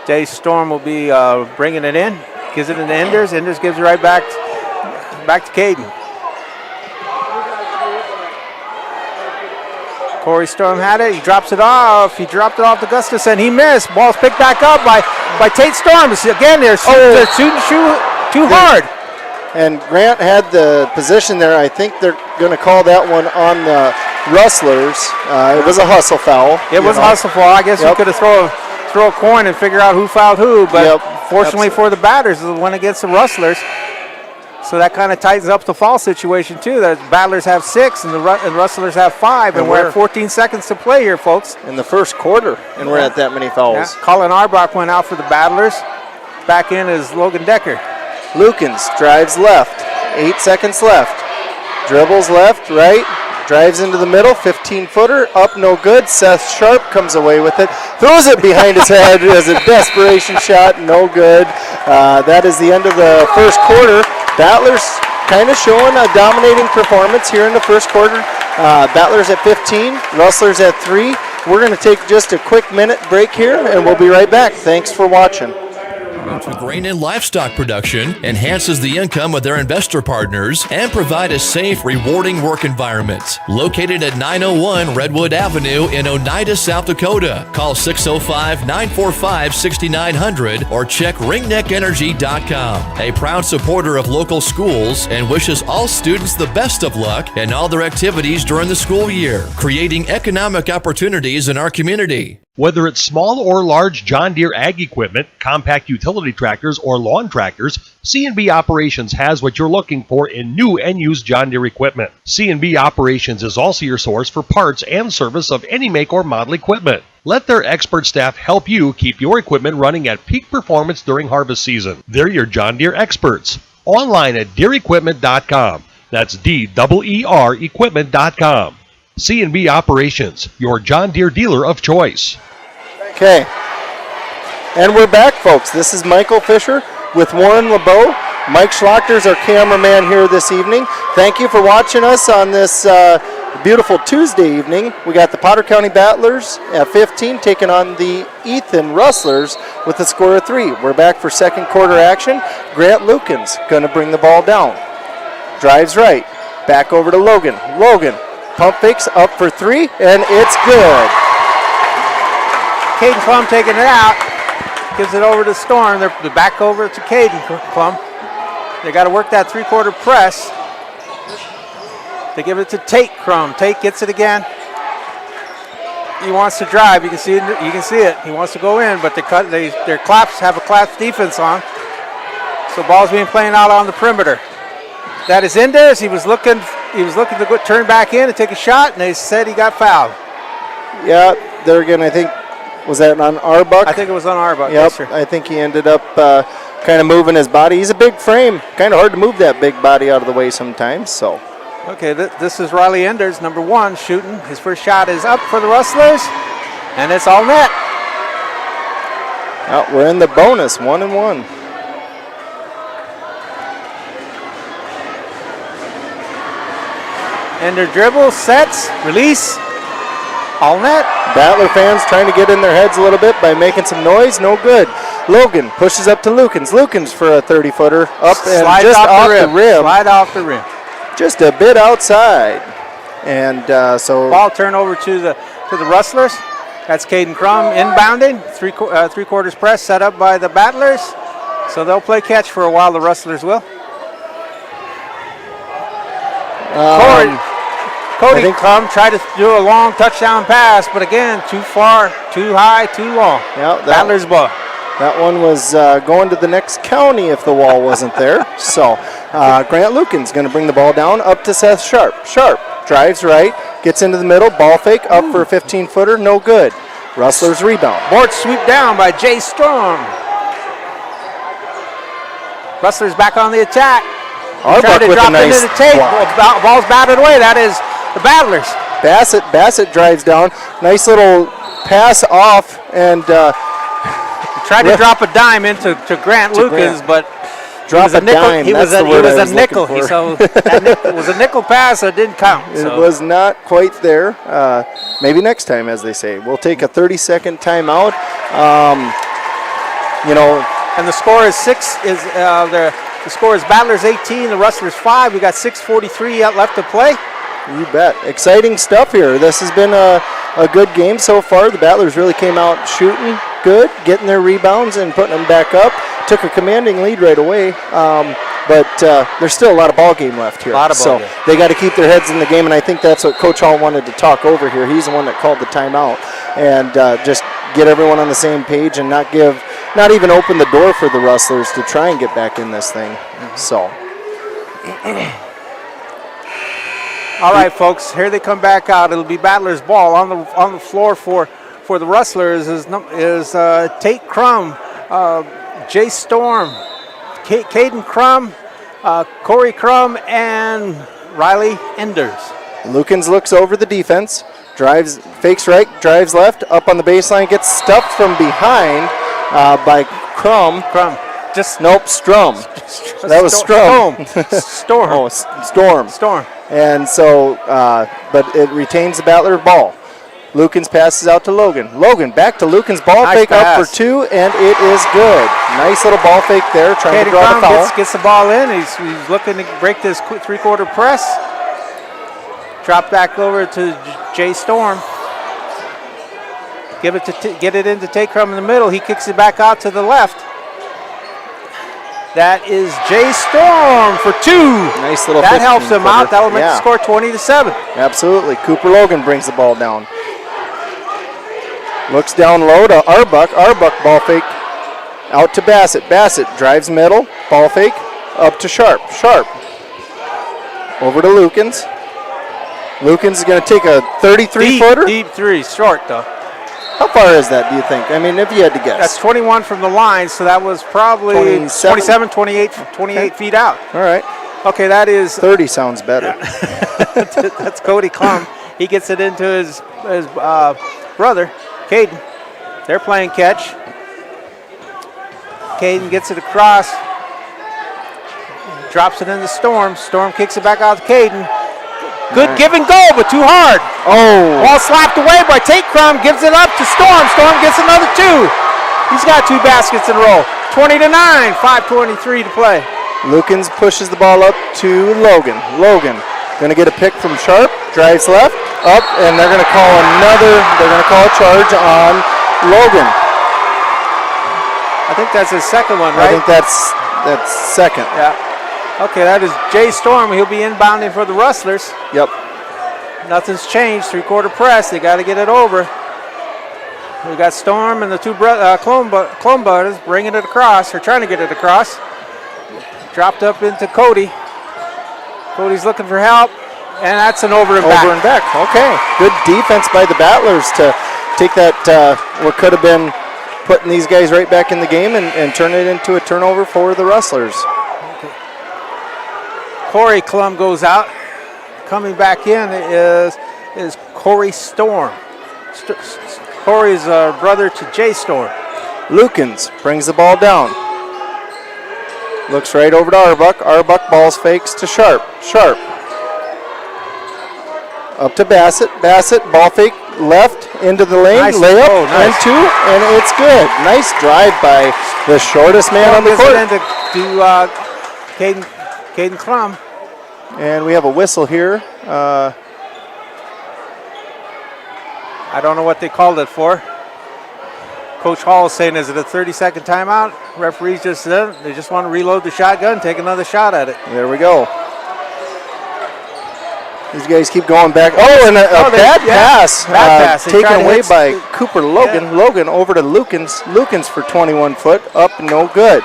Jay Storm will be bringing it in. Gives it to Enders. Enders gives it right back to Caden. Corey Storm had it. He drops it off. He dropped it off to Gustafson. He missed. Ball's picked back up by Tate Storm. Again, they're shooting too hard. And Grant had the position there. I think they're going to call that one on the Rustlers. It was a hustle foul. It was a hustle foul. I guess you could have throw a coin and figure out who fouled who, but fortunately for the Batters, it went against the Rustlers. So that kind of tightens up the foul situation too. The Battlers have 6 and the Rustlers have 5, and we're at 14 seconds to play here, folks. In the first quarter, and we're at that many fouls. Yeah. Colin Arbach went out for the Battlers. Back in is Logan Decker. Lukens drives left, 8 seconds left. Dribbles left, right, drives into the middle, 15-footer, up no good. Seth Sharp comes away with it, throws it behind his head as a desperation shot, no good. That is the end of the first quarter. Battlers kind of showing a dominating performance here in the first quarter. Battlers at 15, Rustlers at 3. We're going to take just a quick minute break here, and we'll be right back. Thanks for watching. To grain and livestock production, enhances the income of their investor partners, and provide a safe, rewarding work environment. Located at 901 Redwood Avenue in Oneida, South Dakota. Call 605-945-6900 or check ringneckenergy.com. A proud supporter of local schools and wishes all students the best of luck in all their activities during the school year, creating economic opportunities in our community. Whether it's small or large John Deere ag equipment, compact utility tractors, or lawn tractors, C&B Operations has what you're looking for in new and used John Deere equipment. C&B Operations is also your source for parts and service of any make or model equipment. Let their expert staff help you keep your equipment running at peak performance during harvest season. They're your John Deere experts. Online at DeereEquipment.com. That's DEER equipment.com. C&B Operations, your John Deere dealer of choice. Okay, and we're back, folks. This is Michael Fisher with Warren LeBeau. Mike Schlachter's our cameraman here this evening. Thank you for watching us on this beautiful Tuesday evening. We got the Potter County Battlers at 15 taking on the Ethan Rustlers with a score of 3. We're back for second quarter action. Grant Lukens going to bring the ball down. Drives right, back over to Logan. Logan pump fakes up for 3, and it's good. Caden Plum taking it out, gives it over to Storm. They're back over to Caden Plum. They got to work that three-quarter press. They give it to Tate Crum. Tate gets it again. He wants to drive. You can see it. You can see it. He wants to go in, but their claps have a claps defense on. So ball's being played out on the perimeter. That is Enders. He was looking to go, turn back in and take a shot, and they said he got fouled. Yeah, they're going to, I think, was that on Arbuck? I think it was on Arbuck, yep, yes, sir. I think he ended up kind of moving his body. He's a big frame. Kind of hard to move that big body out of the way sometimes, so. Okay, this is Riley Enders, number 1, shooting. His first shot is up for the Rustlers, and it's all net. Well, we're in the bonus, 1-1. Ender dribbles, sets, release. All net. Battler fans trying to get in their heads a little bit by making some noise. No good. Logan pushes up to Lukens. Lukens for a 30-footer. Up and Slides just off the rim. Slide off the rim. Just a bit outside. And so ball turnover to the Rustlers. That's Caden Crowman inbounding. Three-quarters press set up by the Battlers. So they'll play catch for a while, the Rustlers will. Cody Crumb tried to do a long touchdown pass, but again, too far, too high, too long. Yeah, Battlers ball. That one was going to the next county if the wall wasn't there. So Grant Lukens going to bring the ball down up to Seth Sharp. Sharp drives right, gets into the middle, ball fake, up for a 15-footer, no good. Rustlers rebound. Board sweep down by Jay Storm. Rustlers back on the attack. Trying to drop into the tape. Ball's batted away. That is the Battlers. Bassett drives down. Nice little pass off and tried to drop a dime into Grant Lukens, but drop a dime. He was a nickel. So it was a nickel pass that didn't count. It was not quite there. Maybe next time, as they say. We'll take a 30-second timeout. And the score is the score is Battlers 18, the Rustlers 5. We got 6:43 left to play. You bet. Exciting stuff here. This has been a good game so far. The Battlers really came out shooting good, getting their rebounds and putting them back up. Took a commanding lead right away, but there's still a lot of ball game left here. So they got to keep their heads in the game, and I think that's what Coach Hall wanted to talk over here. He's the one that called the timeout, and just get everyone on the same page and not even open the door for the Rustlers to try and get back in this thing. So. All right, folks, here they come back out. It'll be Battlers ball on the floor for the Rustlers is Tate Crum, Jay Storm, Caden Crum, Corey Crum, and Riley Enders. Lukens looks over the defense, fakes right, drives left, up on the baseline, gets stuffed from behind by Crum. Strum. That was Strum. Storm. Oh, Storm. And so, but it retains the Battler ball. Lukens passes out to Logan. Logan back to Lukens, ball fake up for 2, and it is good. Nice little ball fake there, trying to draw the foul. Gets the ball in. He's looking to break this three-quarter press. Drop back over to Jay Storm. Get it into Tate Crum in the middle. He kicks it back out to the left. That is Jay Storm for 2. Nice little. That helps him out. That will make the score 20-7. Absolutely. Cooper Logan brings the ball down. Looks down low to Arbuck. Arbuck ball fake out to Bassett. Bassett drives middle. Ball fake up to Sharp. Sharp over to Lukens. Lukens is going to take a 33-footer. Deep three. Short, though. How far is that, do you think? I mean, if you had to guess. That's 21 from the line, so that was probably 27, 28 feet out. All right. Okay, that is... 30 sounds better. That's Cody Clum. He gets it into his brother, Caden. They're playing catch. Caden gets it across. Drops it in the Storm. Storm kicks it back out to Caden. Good give and go, but too hard. Oh. Ball slapped away by Tate Crum. Gives it up to Storm. Storm gets another 2. He's got 2 baskets in a row. 20-9. 5:23 to play. Lukens pushes the ball up to Logan. Logan going to get a pick from Sharp. Drives left, up, and they're going to call a charge on Logan. I think that's his second one, right? I think that's second. Yeah. Okay, that is Jay Storm. He'll be inbounding for the Rustlers. Yep. Nothing's changed. Three-quarter press. They got to get it over. We got Storm and the 2 Clone Brothers bringing it across, or trying to get it across. Dropped up into Cody. Cody's looking for help, and that's an over and back. Okay. Good defense by the Battlers to take that, what could have been putting these guys right back in the game and turn it into a turnover for the Rustlers. Corey Clum goes out. Coming back in is Corey Storm. Corey's brother to Jay Storm. Lukens brings the ball down. Looks right over to Arbuck. Arbuck balls fakes to Sharp. Sharp Up to Bassett. Bassett, ball fake, left, into the lane, Nice. layup, Oh, nice. and 2, and it's good. Nice drive by the shortest man on the court. To Caden Crowman. And we have a whistle here. I don't know what they called it for. Coach Hall is saying, is it a 30-second timeout? Referees just said they just want to reload the shotgun, take another shot at it. There we go. These guys keep going back. Oh, and a bad pass. Bad pass. Taken away by Cooper Logan. Yeah. Logan over to Lukens. Lukens for 21 foot. Up, no good.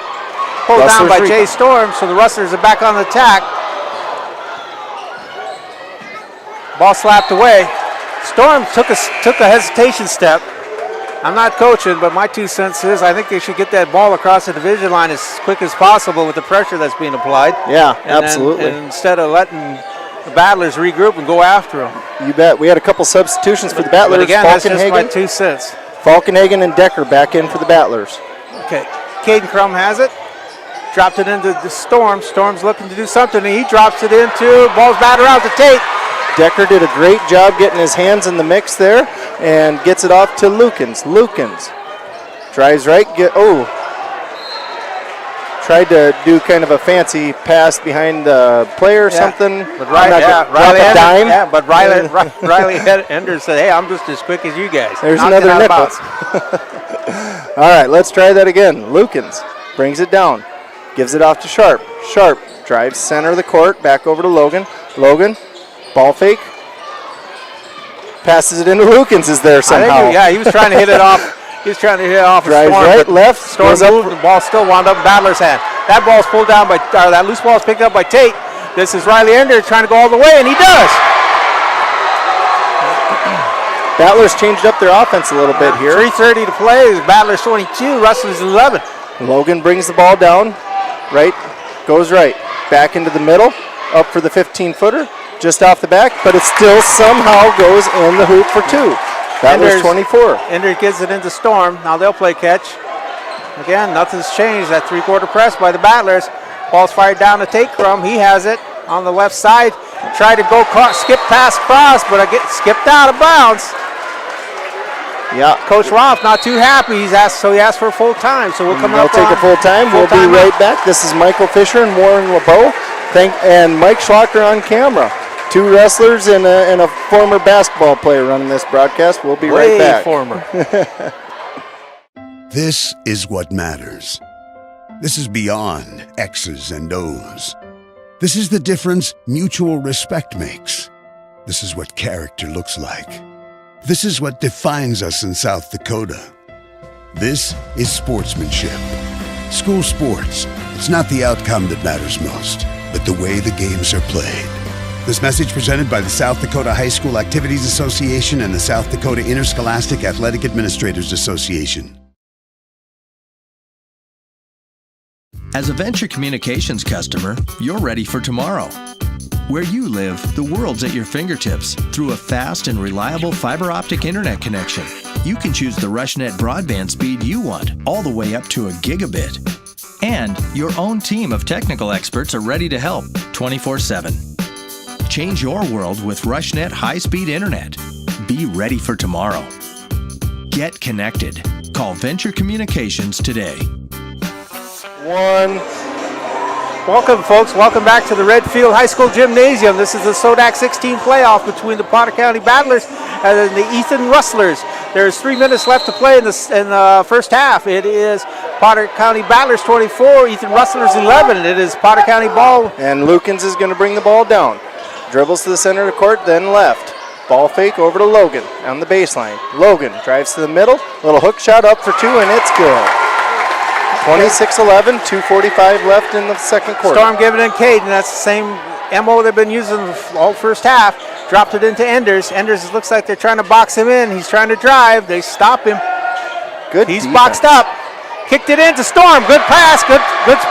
Pulled down by Jay Storm, so the Rustlers are back on the attack. Ball slapped away. Storm took a hesitation step. I'm not coaching, but my 2 cents is I think they should get that ball across the division line as quick as possible with the pressure that's being applied. Yeah, absolutely. And instead of letting the Battlers regroup and go after them. You bet. We had a couple substitutions for the Battlers. But again, that's just my 2 cents. Falkenhagen and Decker back in for the Battlers. Okay, Caden Crumb has it. Dropped it into the Storm. Storm's looking to do something, and he drops it into, ball's batted out to Tate. Decker did a great job getting his hands in the mix there and gets it off to Lukens. Lukens drives right, tried to do kind of a fancy pass behind the player or something. But Riley Enders said, hey, I'm just as quick as you guys. There's another nickel. All right, let's try that again. Lukens brings it down, gives it off to Sharp. Sharp drives center of the court, back over to Logan. Logan, ball fake, passes it into Lukens is there somehow. He was trying to hit it off. He was trying to hit it off. Drives Storm, right, left. Storm moved, the ball still wound up in Battler's hand. That ball's pulled down by, that loose ball is picked up by Tate. This is Riley Ender trying to go all the way, and he does. Battlers changed up their offense a little bit here. 3:30 to play. Battlers 22, Rustlers 11. Logan brings the ball down, right, goes right, back into the middle, up for the 15-footer, just off the back, but it still somehow goes in the hoop for 2. Battlers 24. Ender gives it into Storm. Now they'll play catch. Again, nothing's changed. That 3-quarter press by the Battlers. Ball's fired down to Tate Crumb. He has it on the left side. Tried to go skip past cross, but I get skipped out of bounds. Yeah, Coach Rolfe not too happy. He asked for full time. So we'll come up. They'll take a full time. We'll be right back. This is Michael Fisher and Warren LeBeau. And Mike Schlocker on camera. 2 wrestlers and a former basketball player running this broadcast. We'll be right back. Former. This is what matters. This is beyond X's and O's. This is the difference mutual respect makes. This is what character looks like. This is what defines us in South Dakota. This is sportsmanship. School sports, it's not the outcome that matters most, but the way the games are played. This message presented by the South Dakota High School Activities Association and the South Dakota Interscholastic Athletic Administrators Association. As a Venture Communications customer, you're ready for tomorrow. Where you live, the world's at your fingertips through a fast and reliable fiber optic internet connection. You can choose the RushNet broadband speed you want, all the way up to a gigabit. And your own team of technical experts are ready to help 24/7. Change your world with RushNet high-speed internet. Be ready for tomorrow. Get connected. Call Venture Communications today. Welcome, folks. Welcome back to the Redfield High School Gymnasium. This is the SODAK 16 playoff between the Potter County Battlers and the Ethan Rustlers. There's 3 minutes left to play in the first half. It is Potter County Battlers 24, Ethan Rustlers 11. It is Potter County ball. And Lukens is going to bring the ball down. Dribbles to the center of the court, then left. Ball fake over to Logan on the baseline. Logan drives to the middle. Little hook shot up for 2, and it's good. 26-11, 2:45 left in the second quarter. Storm giving it to Caden. That's the same MO they've been using all first half. Dropped it into Enders. Enders looks like they're trying to box him in. He's trying to drive. They stop him. Good. He's defense. boxed up. Kicked it into Storm. Good pass. Good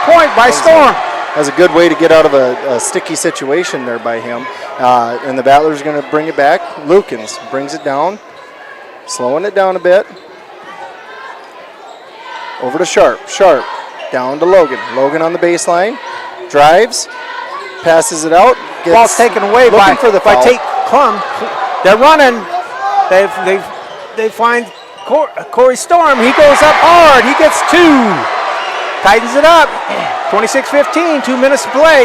point by Storm. That was a good way to get out of a sticky situation there by him. And the Battlers are going to bring it back. Lukens brings it down, slowing it down a bit. Over to Sharp. Sharp down to Logan. Logan on the baseline. Drives. Passes it out. Ball's taken away by Tate Crumb. They're running. They find Corey Storm. He goes up hard. He gets 2. Tightens it up. 26-15. 2 minutes to play.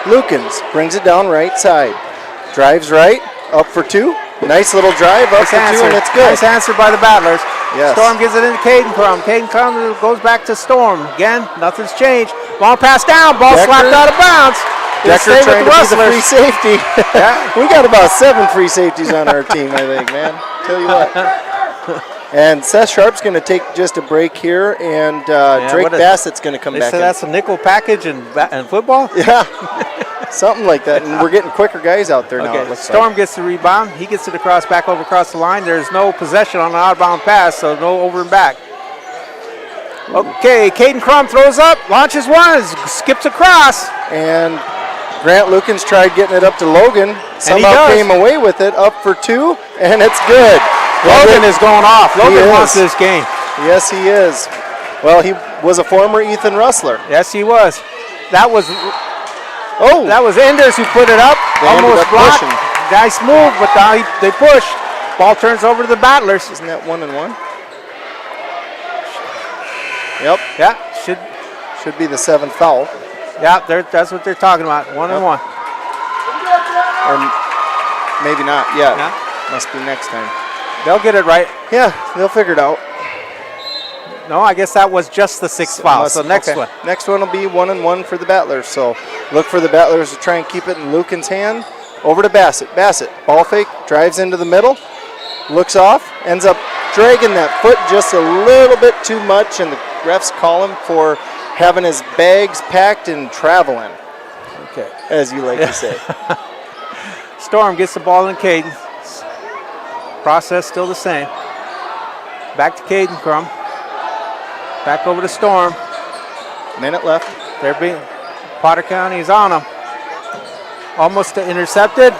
Lukens brings it down right side. Drives right. Up for 2. Nice little drive up for 2, and it's good. Nice answer by the Battlers. Yes. Storm gives it into Caden Crumb. Caden Crumb goes back to Storm. Again, nothing's changed. Long pass down. Ball slapped out of bounds. Decker trying to be the free safety. We got about 7 free safeties on our team, I think, man. Tell you what. And Seth Sharp's going to take just a break here, and Drake Bassett's going to come back in. They said that's a nickel package in football? Yeah, something like that. And we're getting quicker guys out there now. Okay, Storm gets the rebound. He gets it back over across the line. There's no possession on an outbound pass, so no over and back. Okay, Caden Crumb throws up, launches one, skips across. And Grant Lukens tried getting it up to Logan. Somehow came away with it, up for 2, and it's good. Logan is going off. Logan wants this game. Yes, he is. Well, he was a former Ethan Rustler. Yes, he was. That was Enders who put it up. Almost blocked. Nice move, but they push. Ball turns over to the Battlers. Isn't that 1 and 1? Yep. Yeah. Should be the 7th foul. Yeah, that's what they're talking about. 1 and 1. Or maybe not yet. Must be next time. They'll get it right. Yeah, they'll figure it out. No, I guess that was just the 6th foul. So next one. Next one will be 1 and 1 for the Battlers. So look for the Battlers to try and keep it in Lucan's hand. Over to Bassett. Bassett, ball fake, drives into the middle, looks off, ends up dragging that foot just a little bit too much, and the refs call him for having his bags packed and traveling. Okay. As you like to say. Storm gets the ball in Caden. Process still the same. Back to Caden Crumb. Back over to Storm. Minute left. Potter County's on them. Almost intercepted.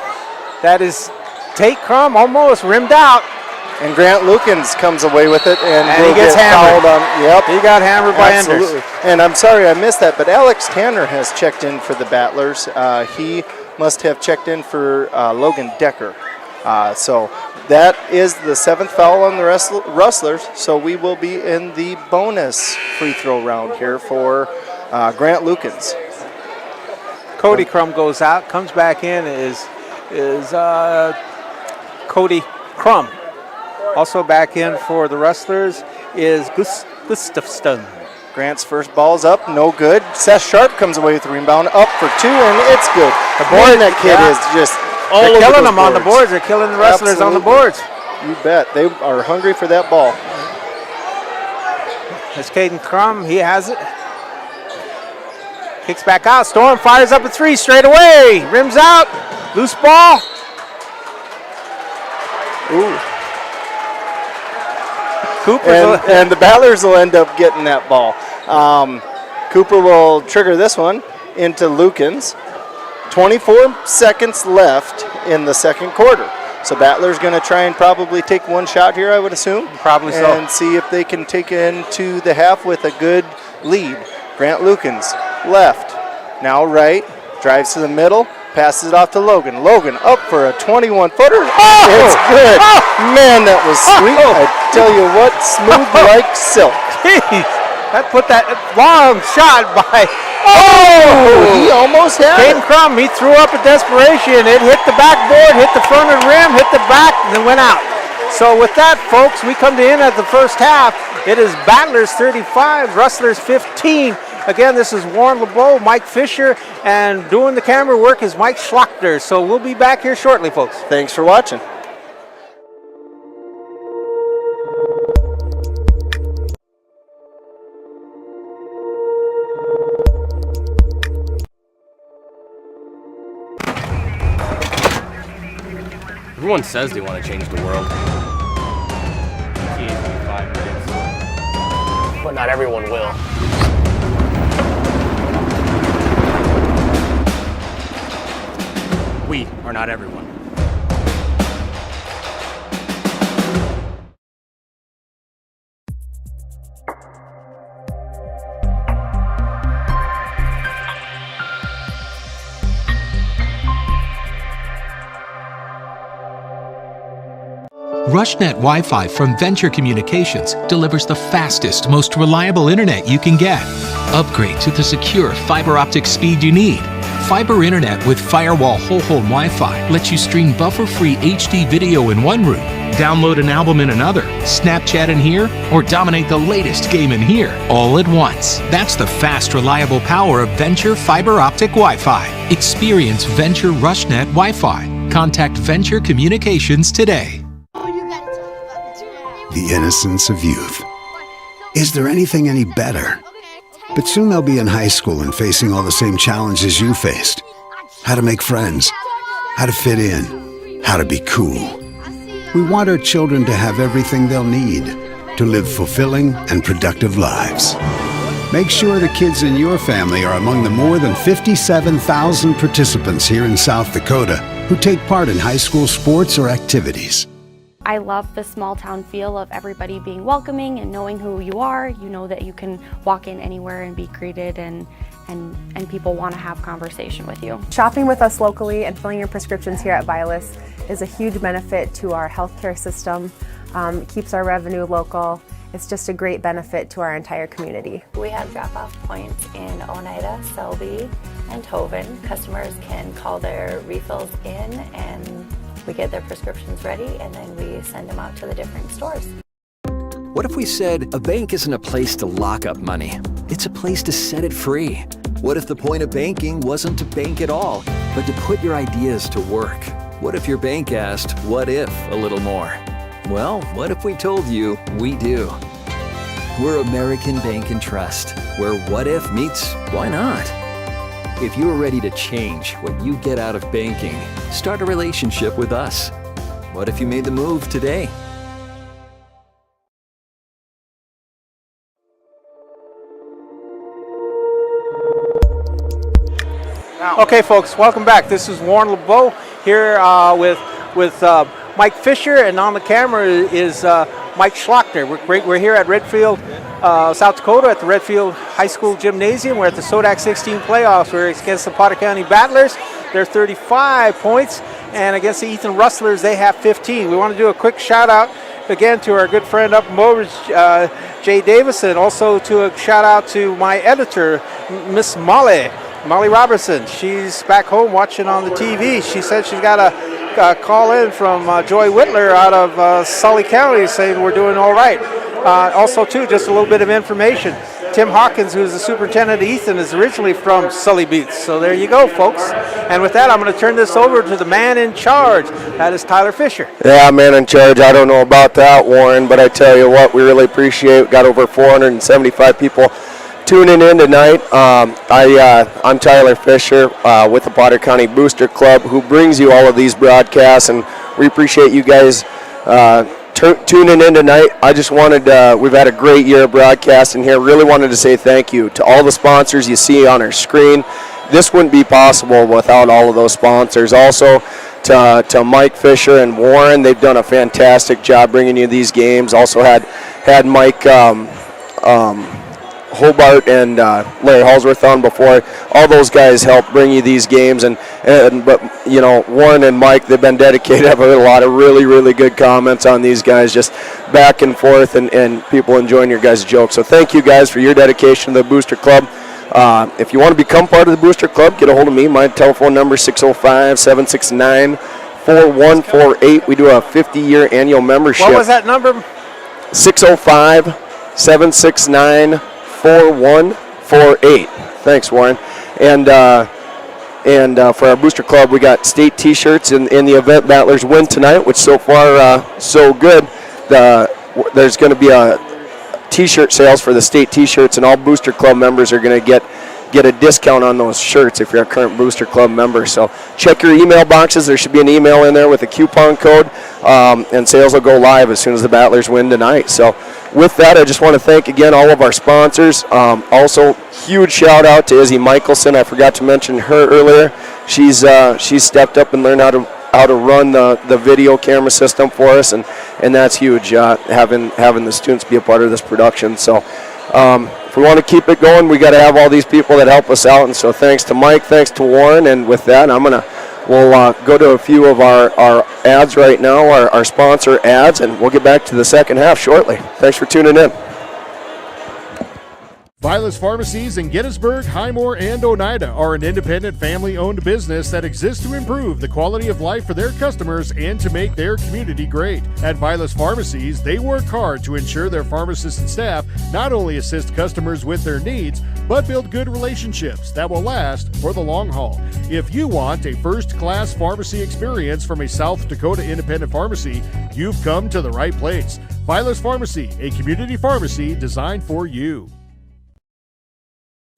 That is Tate Crumb almost rimmed out. And Grant Lukens comes away with it, and he gets hammered. Yep. He got hammered by Absolutely. Enders. And I'm sorry I missed that, but Alex Tanner has checked in for the Battlers. He must have checked in for Logan Decker. So that is the 7th foul on the Rustlers. So we will be in the bonus free throw round here for Grant Lukens. Cody Crumb goes out, comes back in is Cody Crumb. Also back in for the Rustlers is Gustafsson. Grant's first ball's up, no good. Seth Sharp comes away with the rebound, up for 2, and it's good. That kid is just all over. They're killing them on the boards. They're killing the Rustlers on the boards. You bet. They are hungry for that ball. It's Caden Crumb. He has it. Kicks back out. Storm fires up a 3 straight away. Rims out. Loose ball. Ooh. And the Battlers will end up getting that ball. Cooper will trigger this one into Lukens. 24 seconds left in the second quarter. So Battlers going to try and probably take one shot here, I would assume. Probably so. And see if they can take it into the half with a good lead. Grant Lukens, left, now right, drives to the middle, passes it off to Logan. Logan up for a 21-footer. It's good. Man, that was sweet. I tell you what, smooth like silk. Jeez, that put that long shot by. He almost had Caden Crumb, he threw up a desperation. It hit the backboard, hit the front of the rim, hit the back, and then went out. So with that, folks, we come to end at the first half. It is Battlers 35, Rustlers 15. Again, this is Warren LeBeau, Mike Fisher, and doing the camera work is Mike Schlachter. So we'll be back here shortly, folks. Thanks for watching. Everyone says they want to change the world. But not everyone will. We are not everyone. RushNet Wi-Fi from Venture Communications delivers the fastest, most reliable internet you can get. Upgrade to the secure fiber optic speed you need. Fiber internet with firewall whole home Wi-Fi lets you stream buffer-free HD video in one room, download an album in another, Snapchat in here, or dominate the latest game in here, all at once. That's the fast, reliable power of Venture fiber optic Wi-Fi. Experience Venture RushNet Wi-Fi. Contact Venture Communications today. The innocence of youth. Is there anything any better? But soon they'll be in high school and facing all the same challenges you faced. How to make friends, how to fit in, how to be cool. We want our children to have everything they'll need to live fulfilling and productive lives. Make sure the kids in your family are among the more than 57,000 participants here in South Dakota who take part in high school sports or activities. I love the small town feel of everybody being welcoming and knowing who you are. You know that you can walk in anywhere and be greeted, and people want to have conversation with you. Shopping with us locally and filling your prescriptions here at Vilas is a huge benefit to our healthcare system. Keeps our revenue local. It's just a great benefit to our entire community. We have drop-off points in Oneida, Selby, and Tobin. Customers can call their refills in and we get their prescriptions ready, and then we send them out to the different stores. What if we said a bank isn't a place to lock up money? It's a place to set it free. What if the point of banking wasn't to bank at all, but to put your ideas to work? What if your bank asked, what if a little more? Well, what if we told you we do? We're American Bank and Trust, where what if meets why not? If you're ready to change what you get out of banking, start a relationship with us. What if you made the move today? Okay, folks, welcome back. This is Warren LeBeau here with Mike Fisher, and on the camera is Mike Schlochter. We're here at Redfield, South Dakota, at the Redfield High School Gymnasium. We're at the SODAK 16 playoffs. We're against the Potter County Battlers. They're 35 points, and against the Eaton Rustlers, they have 15. We want to do a quick shout out again to our good friend up in Mowbridge, Jay Davis, and also to a shout out to my editor, Miss Molly Robertson. She's back home watching on the TV. She said she's got a call in from Joy Whitler out of Sully County saying we're doing all right. Also, too, just a little bit of information. Tim Hawkins, who's the superintendent of Easton, is originally from Sully Beats. So there you go, folks. And with that, I'm going to turn this over to the man in charge. That is Tyler Fisher. Yeah, man in charge. I don't know about that, Warren, but I tell you what, we really appreciate it. We've got over 475 people tuning in tonight. I'm Tyler Fisher with the Potter County Booster Club, who brings you all of these broadcasts, and we appreciate you guys tuning in tonight. I just wanted, we've had a great year of broadcasting here. Really wanted to say thank you to all the sponsors you see on our screen. This wouldn't be possible without all of those sponsors. Also to Mike Fisher and Warren, they've done a fantastic job bringing you these games. Also had Mike Hobart and Larry Halsworth on before. All those guys help bring you these games, but you know, Warren and Mike, they've been dedicated. I've heard a lot of really good comments on these guys, just back and forth, and people enjoying your guys' jokes. So thank you guys for your dedication to the Booster Club. If you want to become part of the Booster Club, get a hold of me. My telephone number is 605-769-4148. We do a 50-year annual membership. What was that number? 605-769-4148. Thanks, Warren. And for our Booster Club, we got state T-shirts in the event Battlers win tonight, which so far so good. There's going to be a T-shirt sales for the state T-shirts, and all Booster Club members are going to get a discount on those shirts if you're a current Booster Club member. So check your email boxes. There should be an email in there with a coupon code, and sales will go live as soon as the Battlers win tonight. So with that, I just want to thank again all of our sponsors. Also, huge shout out to Izzy Michelson. I forgot to mention her earlier. She's stepped up and learned how to run the video camera system for us, and that's huge, having the students be a part of this production. So if we want to keep it going, we got to have all these people that help us out. And so thanks to Mike, thanks to Warren, and with that, I'm going to We'll go to a few of our ads right now, our sponsor ads, and we'll get back to the second half shortly. Thanks for tuning in. Vilas Pharmacies in Gettysburg, Highmore, and Oneida are an independent family-owned business that exists to improve the quality of life for their customers and to make their community great. At Vilas Pharmacies, they work hard to ensure their pharmacists and staff not only assist customers with their needs, but build good relationships that will last for the long haul. If you want a first-class pharmacy experience from a South Dakota independent pharmacy, you've come to the right place. Vilas Pharmacy, a community pharmacy designed for you.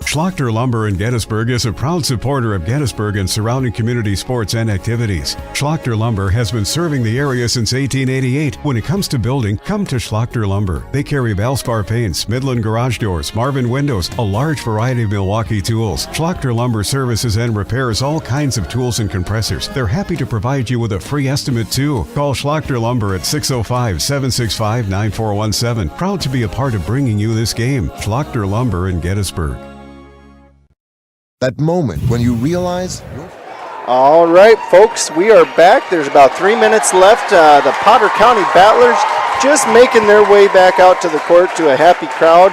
Schlachter Lumber in Gettysburg is a proud supporter of Gettysburg and surrounding community sports and activities. Schlachter Lumber has been serving the area since 1888. When it comes to building, come to Schlachter Lumber. They carry Valspar paints, Midland garage doors, Marvin windows, a large variety of Milwaukee tools. Schlachter Lumber services and repairs all kinds of tools and compressors. They're happy to provide you with a free estimate too. Call Schlachter Lumber at 605-765-9417. Proud to be a part of bringing you this game. Schlachter Lumber in Gettysburg. That moment when you realize... All right, folks, we are back. There's about 3 minutes left. The Potter County Battlers just making their way back out to the court to a happy crowd.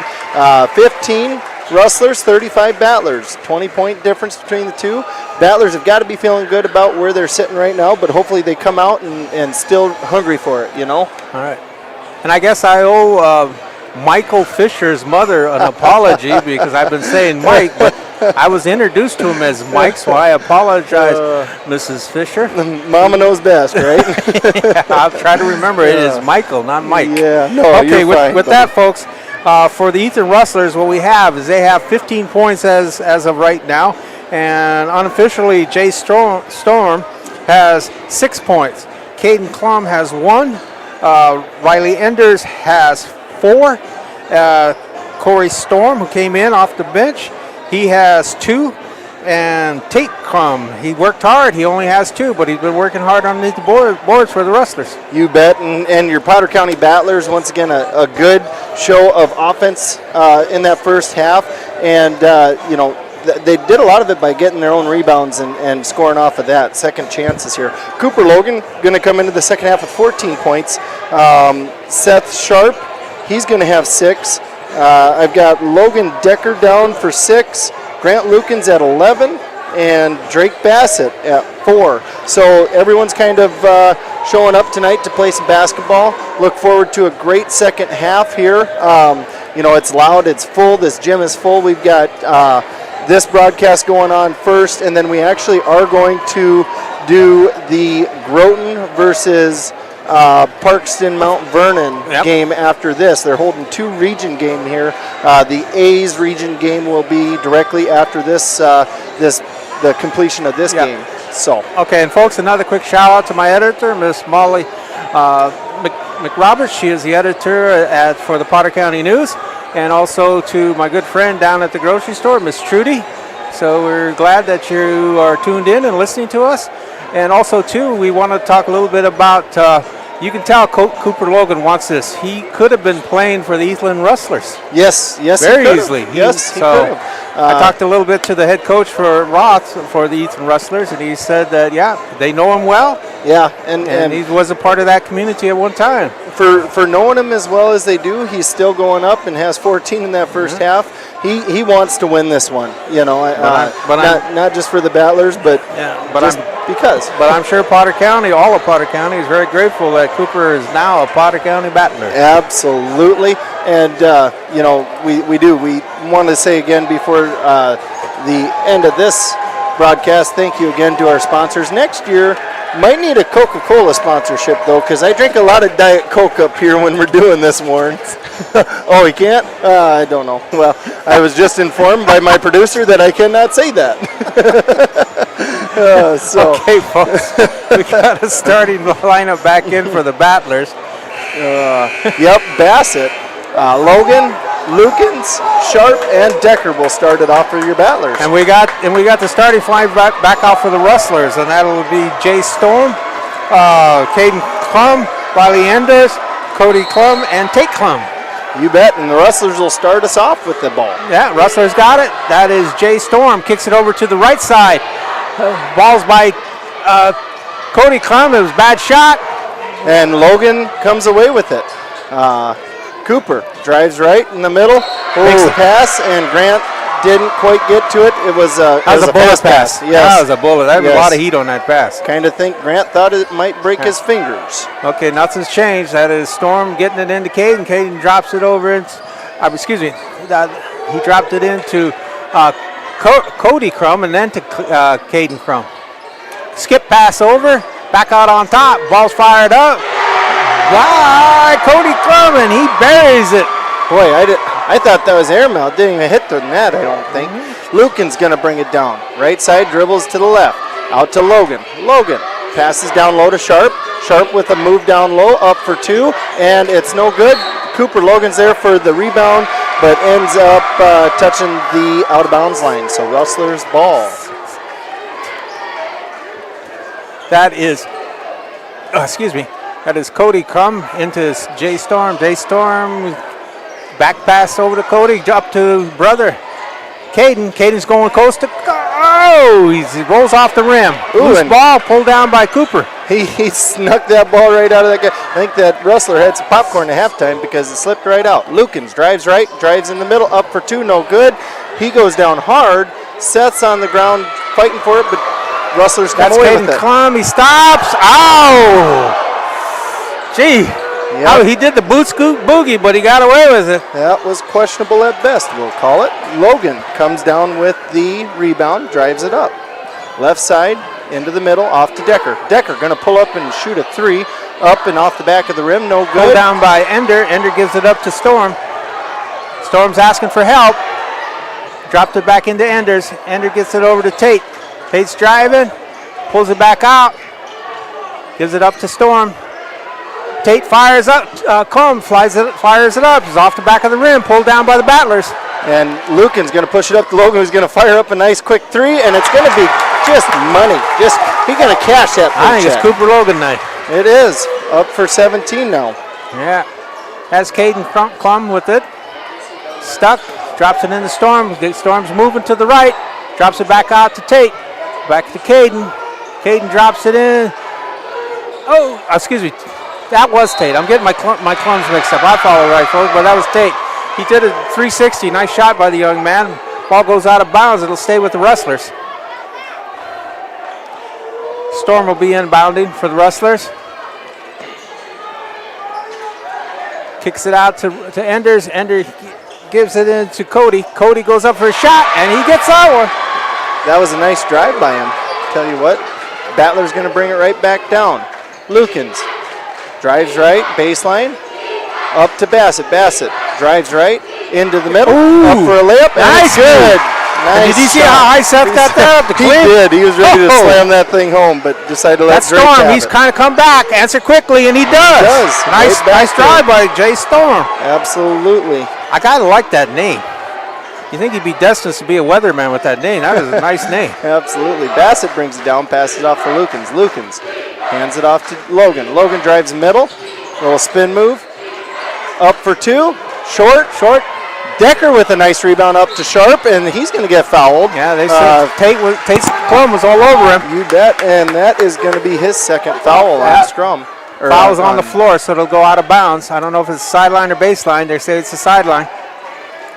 15 Rustlers, 35 Battlers. 20-point difference between the two. Battlers have got to be feeling good about where they're sitting right now, but hopefully they come out and still hungry for it, you know? All right. And I guess I owe Michael Fisher's mother an apology because I've been saying Mike, but I was introduced to him as Mike, so I apologize, Mrs. Fisher. Mama knows best, right? Yeah, I'll try to remember it is Michael, not Mike. Yeah, no, okay, you're fine, with that, folks, for the Eastern Rustlers, what we have is they have 15 points as of right now, and unofficially, Jay Storm has 6 points. Caden Crowman has 1. Riley Enders has 4. Corey Storm, who came in off the bench, he has 2. And Tate Crumb, he worked hard. He only has 2, but he's been working hard underneath the boards for the Rustlers. You bet. And your Potter County Battlers, once again, a good show of offense in that first half. And, they did a lot of it by getting their own rebounds and scoring off of that. Second chances here. Cooper Logan going to come into the second half with 14 points. Seth Sharp, he's going to have 6. I've got Logan Decker down for 6. Grant Lukens at 11, and Drake Bassett at 4. So everyone's kind of showing up tonight to play some basketball. Look forward to a great second half here. It's loud, it's full. This gym is full. We've got this broadcast going on first, and then we actually are going to do the Groton versus Parkston Mount Vernon game after this. They're holding 2 region game here. The A's region game will be directly after this, the completion of this game. So okay, and folks, another quick shout out to my editor, Miss Molly McRoberts. She is the editor for the Potter County News, and also to my good friend down at the grocery store, Miss Trudy. So we're glad that you are tuned in and listening to us. And also, too, we want to talk a little bit about, you can tell Cooper Logan wants this. He could have been playing for the Eastland Rustlers. Yes, very easily. Yes, he so could have. I talked a little bit to the head coach for Roth for the Eastland Rustlers, and he said that, they know him well. Yeah, and he was a part of that community at one time. For knowing him as well as they do, he's still going up and has 14 in that first half. He wants to win this one, not just for the Battlers, but because. But I'm sure all of Potter County is very grateful that Cooper is now a Potter County Battler. Absolutely, and we do. We want to say again before the end of this broadcast, thank you again to our sponsors. Next year, might need a Coca-Cola sponsorship, though, because I drink a lot of Diet Coke up here when we're doing this, Warren. Oh, he can't? I don't know. Well, I was just informed by my producer that I cannot say that. Okay, folks, we got a starting lineup back in for the Battlers. Bassett, Logan, Lukens, Sharp, and Decker will start it off for your Battlers. And we got the starting five back out for the Rustlers, and that'll be Jay Storm, Caden Crumman, Riley Enders, Cody Crumb, and Tate Crumb. You bet, and the Rustlers will start us off with the ball. Yeah, Rustlers got it. That is Jay Storm, kicks it over to the right side. Ball's by Cody Crowman, it was a bad shot. And Logan comes away with it. Cooper drives right in the middle, makes the pass, and Grant didn't quite get to it. It was a bullet pass. Yes. That was a bullet. That was a lot of heat on that pass. Kind of think Grant thought it might break his fingers. Okay, nothing's changed. That is Storm getting it into Caden. Caden drops it over. He dropped it into Cody Crum and then to Caden Crum. Skip pass over, back out on top. Ball's fired up. Why, Cody Crum, and he buries it. Boy, I thought that was airmail. Didn't even hit the net, I don't think. Lucan's going to bring it down. Right side dribbles to the left. Out to Logan. Logan passes down low to Sharp. Sharp with a move down low, up for two, and it's no good. Cooper Logan's there for the rebound, but ends up touching the out-of-bounds line. So Rustlers ball. That is, that is Cody Crum into Jay Storm. Jay Storm, back pass over to Cody, up to brother Caden. Caden's going coast to go. He rolls off the rim. Loose ball pulled down by Cooper. He snuck that ball right out of that guy. I think that Rustler had some popcorn at halftime because it slipped right out. Lukens drives right, drives in the middle, up for two, no good. He goes down hard. Seth's on the ground fighting for it, but Rustlers come away with it. That's Caden Crum. He stops. Ow! Gee. Yep. Oh, he did the boot scoot boogie, but he got away with it. That was questionable at best, we'll call it. Logan comes down with the rebound, drives it up. Left side, into the middle, off to Decker. Decker going to pull up and shoot a three. Up and off the back of the rim, no good. Pulled down by Ender. Ender gives it up to Storm. Storm's asking for help. Dropped it back into Enders. Ender gets it over to Tate. Tate's driving, pulls it back out. Gives it up to Storm. Tate fires up, fires it up. He's off the back of the rim, pulled down by the Battlers. And Lucan's going to push it up to Logan, who's going to fire up a nice quick three, and it's going to be just money. He's going to cash that paycheck. I think it's Cooper Logan night. It is. Up for 17 now. Yeah. Has Caden Crum with it. Stuck, drops it in the Storm. The Storm's moving to the right, drops it back out to Tate. Back to Caden. Caden drops it in. Oh, excuse me. That was Tate. I'm getting my clumps mixed up. I follow right, folks, but that was Tate. He did a 360. Nice shot by the young man. Ball goes out of bounds. It'll stay with the Rustlers. Storm will be inbounding for the Rustlers. Kicks it out to Enders. Ender gives it in to Cody. Cody goes up for a shot, and he gets that one. That was a nice drive by him. Tell you what, Battler's going to bring it right back down. Lukens drives right, baseline, up to Bassett. Bassett drives right, into the middle, up for a layup, and nice, it's good. Nice. Did you see how high Seth got that up the He did. He was ready to slam that thing home, but decided to let Drake Storm. have He's it. kind of come back, answer quickly, and he does. Nice drive by Jay Storm. Absolutely. I kind of like that name. You think he'd be destined to be a weatherman with that name? That is a nice name. Absolutely. Bassett brings it down, passes it off for Lukens. Lukens hands it off to Logan. Logan drives middle, little spin move, up for two, short. Decker with a nice rebound up to Sharp, and he's going to get fouled. Yeah, they said Tate's clum was all over him. You bet, and that is going to be his second foul on scrum. Foul's on the floor, so it'll go out of bounds. I don't know if it's sideline or baseline. They say it's a sideline.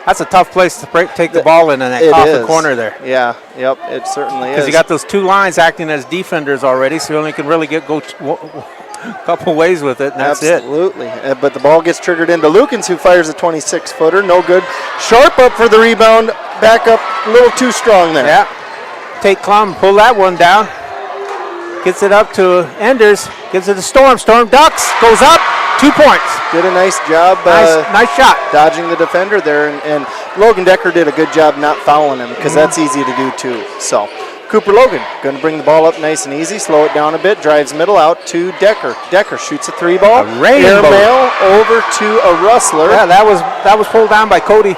That's a tough place to take the ball in that coffin corner there. Yeah, yep, it certainly is. Because you got those two lines acting as defenders already, so you only can really go a couple ways with it, and that's it. Absolutely. But the ball gets triggered into Lukens, who fires a 26-footer. No good. Sharp up for the rebound. Back up a little too strong there. Yeah. Tate Clum, pull that one down. Gets it up to Enders. Gives it to Storm. Storm ducks. Goes up. 2 points. Did a nice job. Nice shot. Dodging the defender there. And Logan Decker did a good job not fouling him, because that's easy to do too. So Cooper Logan going to bring the ball up nice and easy. Slow it down a bit. Drives middle out to Decker. Decker shoots a three ball. Airmail over to a Rustler. Yeah, that was pulled down by Cody.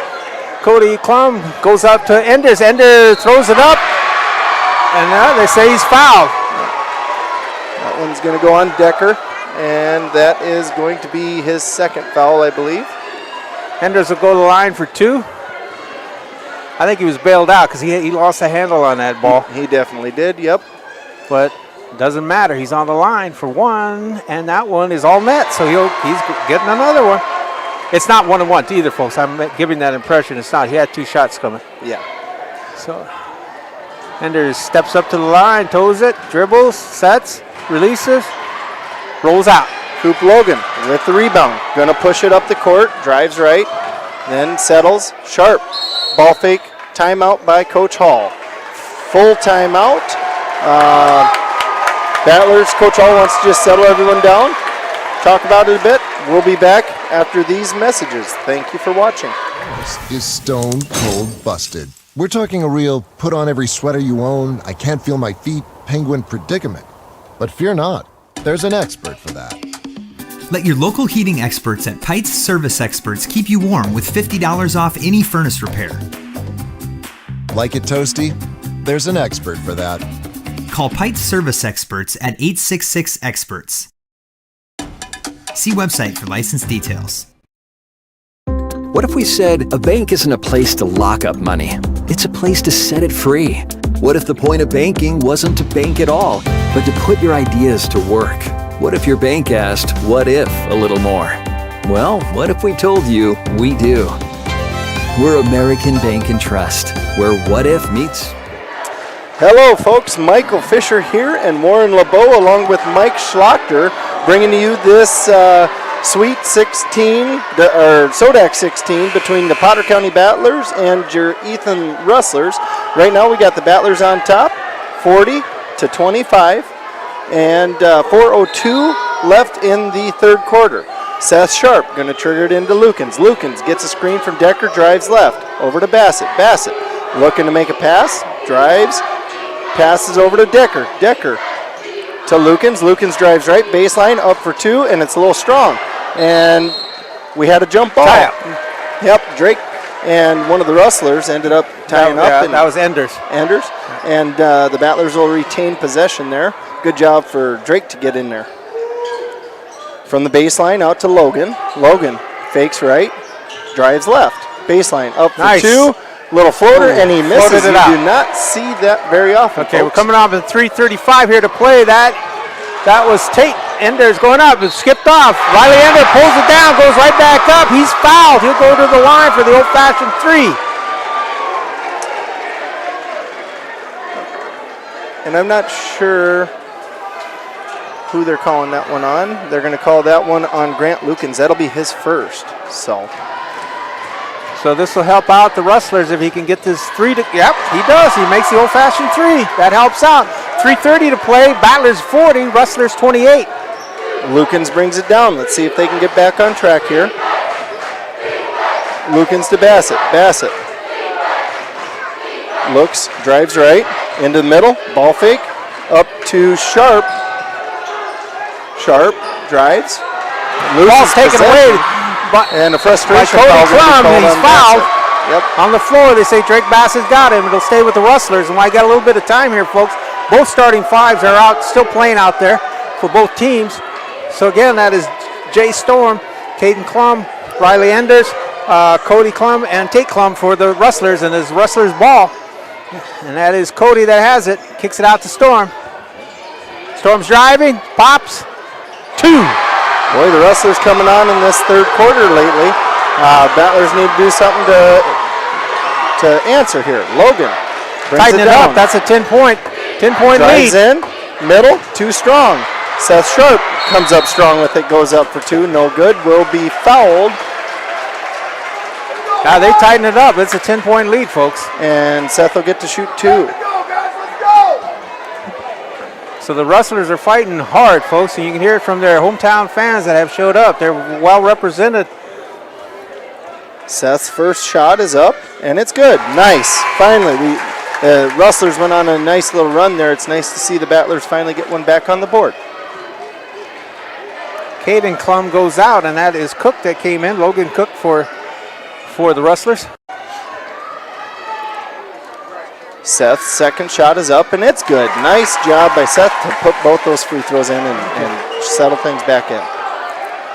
Cody Clum goes up to Enders. Ender throws it up. And they say he's fouled. That one's going to go on Decker. And that is going to be his second foul, I believe. Enders will go to the line for two. I think he was bailed out because he lost the handle on that ball. He definitely did, yep. But Doesn't matter. He's on the line for one, and that one is all net, so he's getting another one. It's not 1-1 either, folks. I'm giving that impression. It's not. He had 2 shots coming. Yeah. So Enders steps up to the line, toes it, dribbles, sets, releases, rolls out. Coop Logan with the rebound. Going to push it up the court, drives right, then settles. Sharp. Ball fake, timeout by Coach Hall. Full timeout. Battlers, Coach Hall wants to just settle everyone down, talk about it a bit. We'll be back after these messages. Thank you for watching. This is stone cold busted. We're talking a real put on every sweater you own, I can't feel my feet, penguin predicament. But fear not, there's an expert for that. Let your local heating experts at Pites Service Experts keep you warm with $50 off any furnace repair. Like it toasty? There's an expert for that. Call Pites Service Experts at 866-EXPERTS. See website for license details. What if we said a bank isn't a place to lock up money? It's a place to set it free. What if the point of banking wasn't to bank at all, but to put your ideas to work? What if your bank asked, what if, a little more? Well, what if we told you we do? We're American Bank and Trust, where what if meets. Hello, folks. Michael Fisher here and Warren LeBeau along with Mike Schlachter bringing to you this Sweet 16, or SODAK 16 between the Potter County Battlers and your Ethan Rustlers. Right now we got the Battlers on top, 40-25, and 4:02 left in the third quarter. Seth Sharp going to trigger it into Lukens. Lukens gets a screen from Decker, drives left, over to Bassett. Bassett looking to make a pass, drives, passes over to Decker. Decker to Lukens. Lukens drives right, baseline, up for 2, and it's a little strong. And we had a jump ball. Yep, Drake and one of the Rustlers ended up tying up. Yeah, that was Enders. Enders. And the Battlers will retain possession there. Good job for Drake to get in there. From the baseline out to Logan. Logan fakes right, drives left. Baseline up for 2. Little floater, and he misses. You do not see that very often. Okay, folks. We're coming off at 3:35 here to play. That was Tate. Enders going up. It skipped off. Riley Ender pulls it down, goes right back up. He's fouled. He'll go to the line for the old-fashioned 3. And I'm not sure who they're calling that one on. They're going to call that one on Grant Lukens. That'll be his first. So this will help out the Rustlers if he can get this 3 to. Yep, he does. He makes the old-fashioned 3. That helps out. 3:30 to play. Battlers 40, Rustlers 28. Lukens brings it down. Let's see if they can get back on track here. Lukens to Bassett. Bassett looks, drives right, into the middle, ball fake, up to Sharp. Sharp drives. Ball's taken away. And a frustration Cody foul. He's fouled. Yep. On the floor, they say Drake Bassett's got him. It'll stay with the Rustlers. And I got a little bit of time here, folks. Both starting 5s are out, still playing out there for both teams. So again, that is Jay Storm, Caden Crowman, Riley Enders, Cody Crowman, and Tate Crowman for the Rustlers. And this Rustlers ball. And that is Cody that has it. Kicks it out to Storm. Storm's driving, pops, 2. Boy, the Rustlers coming on in this third quarter lately. Battlers need to do something to answer here. Logan tighten it up. That's a 10-point lead. Drives in, middle, too strong. Seth Sharp comes up strong with it, goes up for 2, no good. Will be fouled. Now they tighten it up. It's a 10-point lead, folks. And Seth will get to shoot 2. So the Rustlers are fighting hard, folks, and you can hear it from their hometown fans that have showed up. They're well represented. Seth's first shot is up, and it's good. Nice. Finally, Rustlers went on a nice little run there. It's nice to see the Battlers finally get one back on the board. Caden Crowman goes out, and that is Cook that came in. Logan Cook for the Rustlers. Seth's second shot is up, and it's good. Nice job by Seth to put both those free throws in and settle things back in.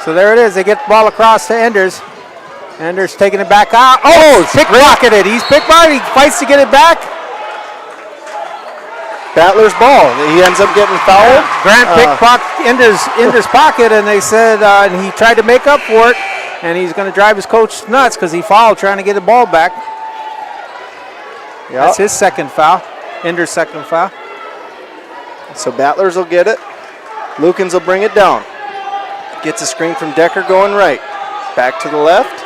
So there it is. They get the ball across to Enders. Enders taking it back out. Oh, pickpocketed. He's pickpocketed. He fights to get it back. Battler's ball. He ends up getting fouled. Grant pickpocket into his pocket, and they said and he tried to make up for it, and he's going to drive his coach nuts because he fouled trying to get the ball back. Yep. That's his second foul. Ender's second foul. So Battlers will get it. Lukens will bring it down. Gets a screen from Decker going right. Back to the left.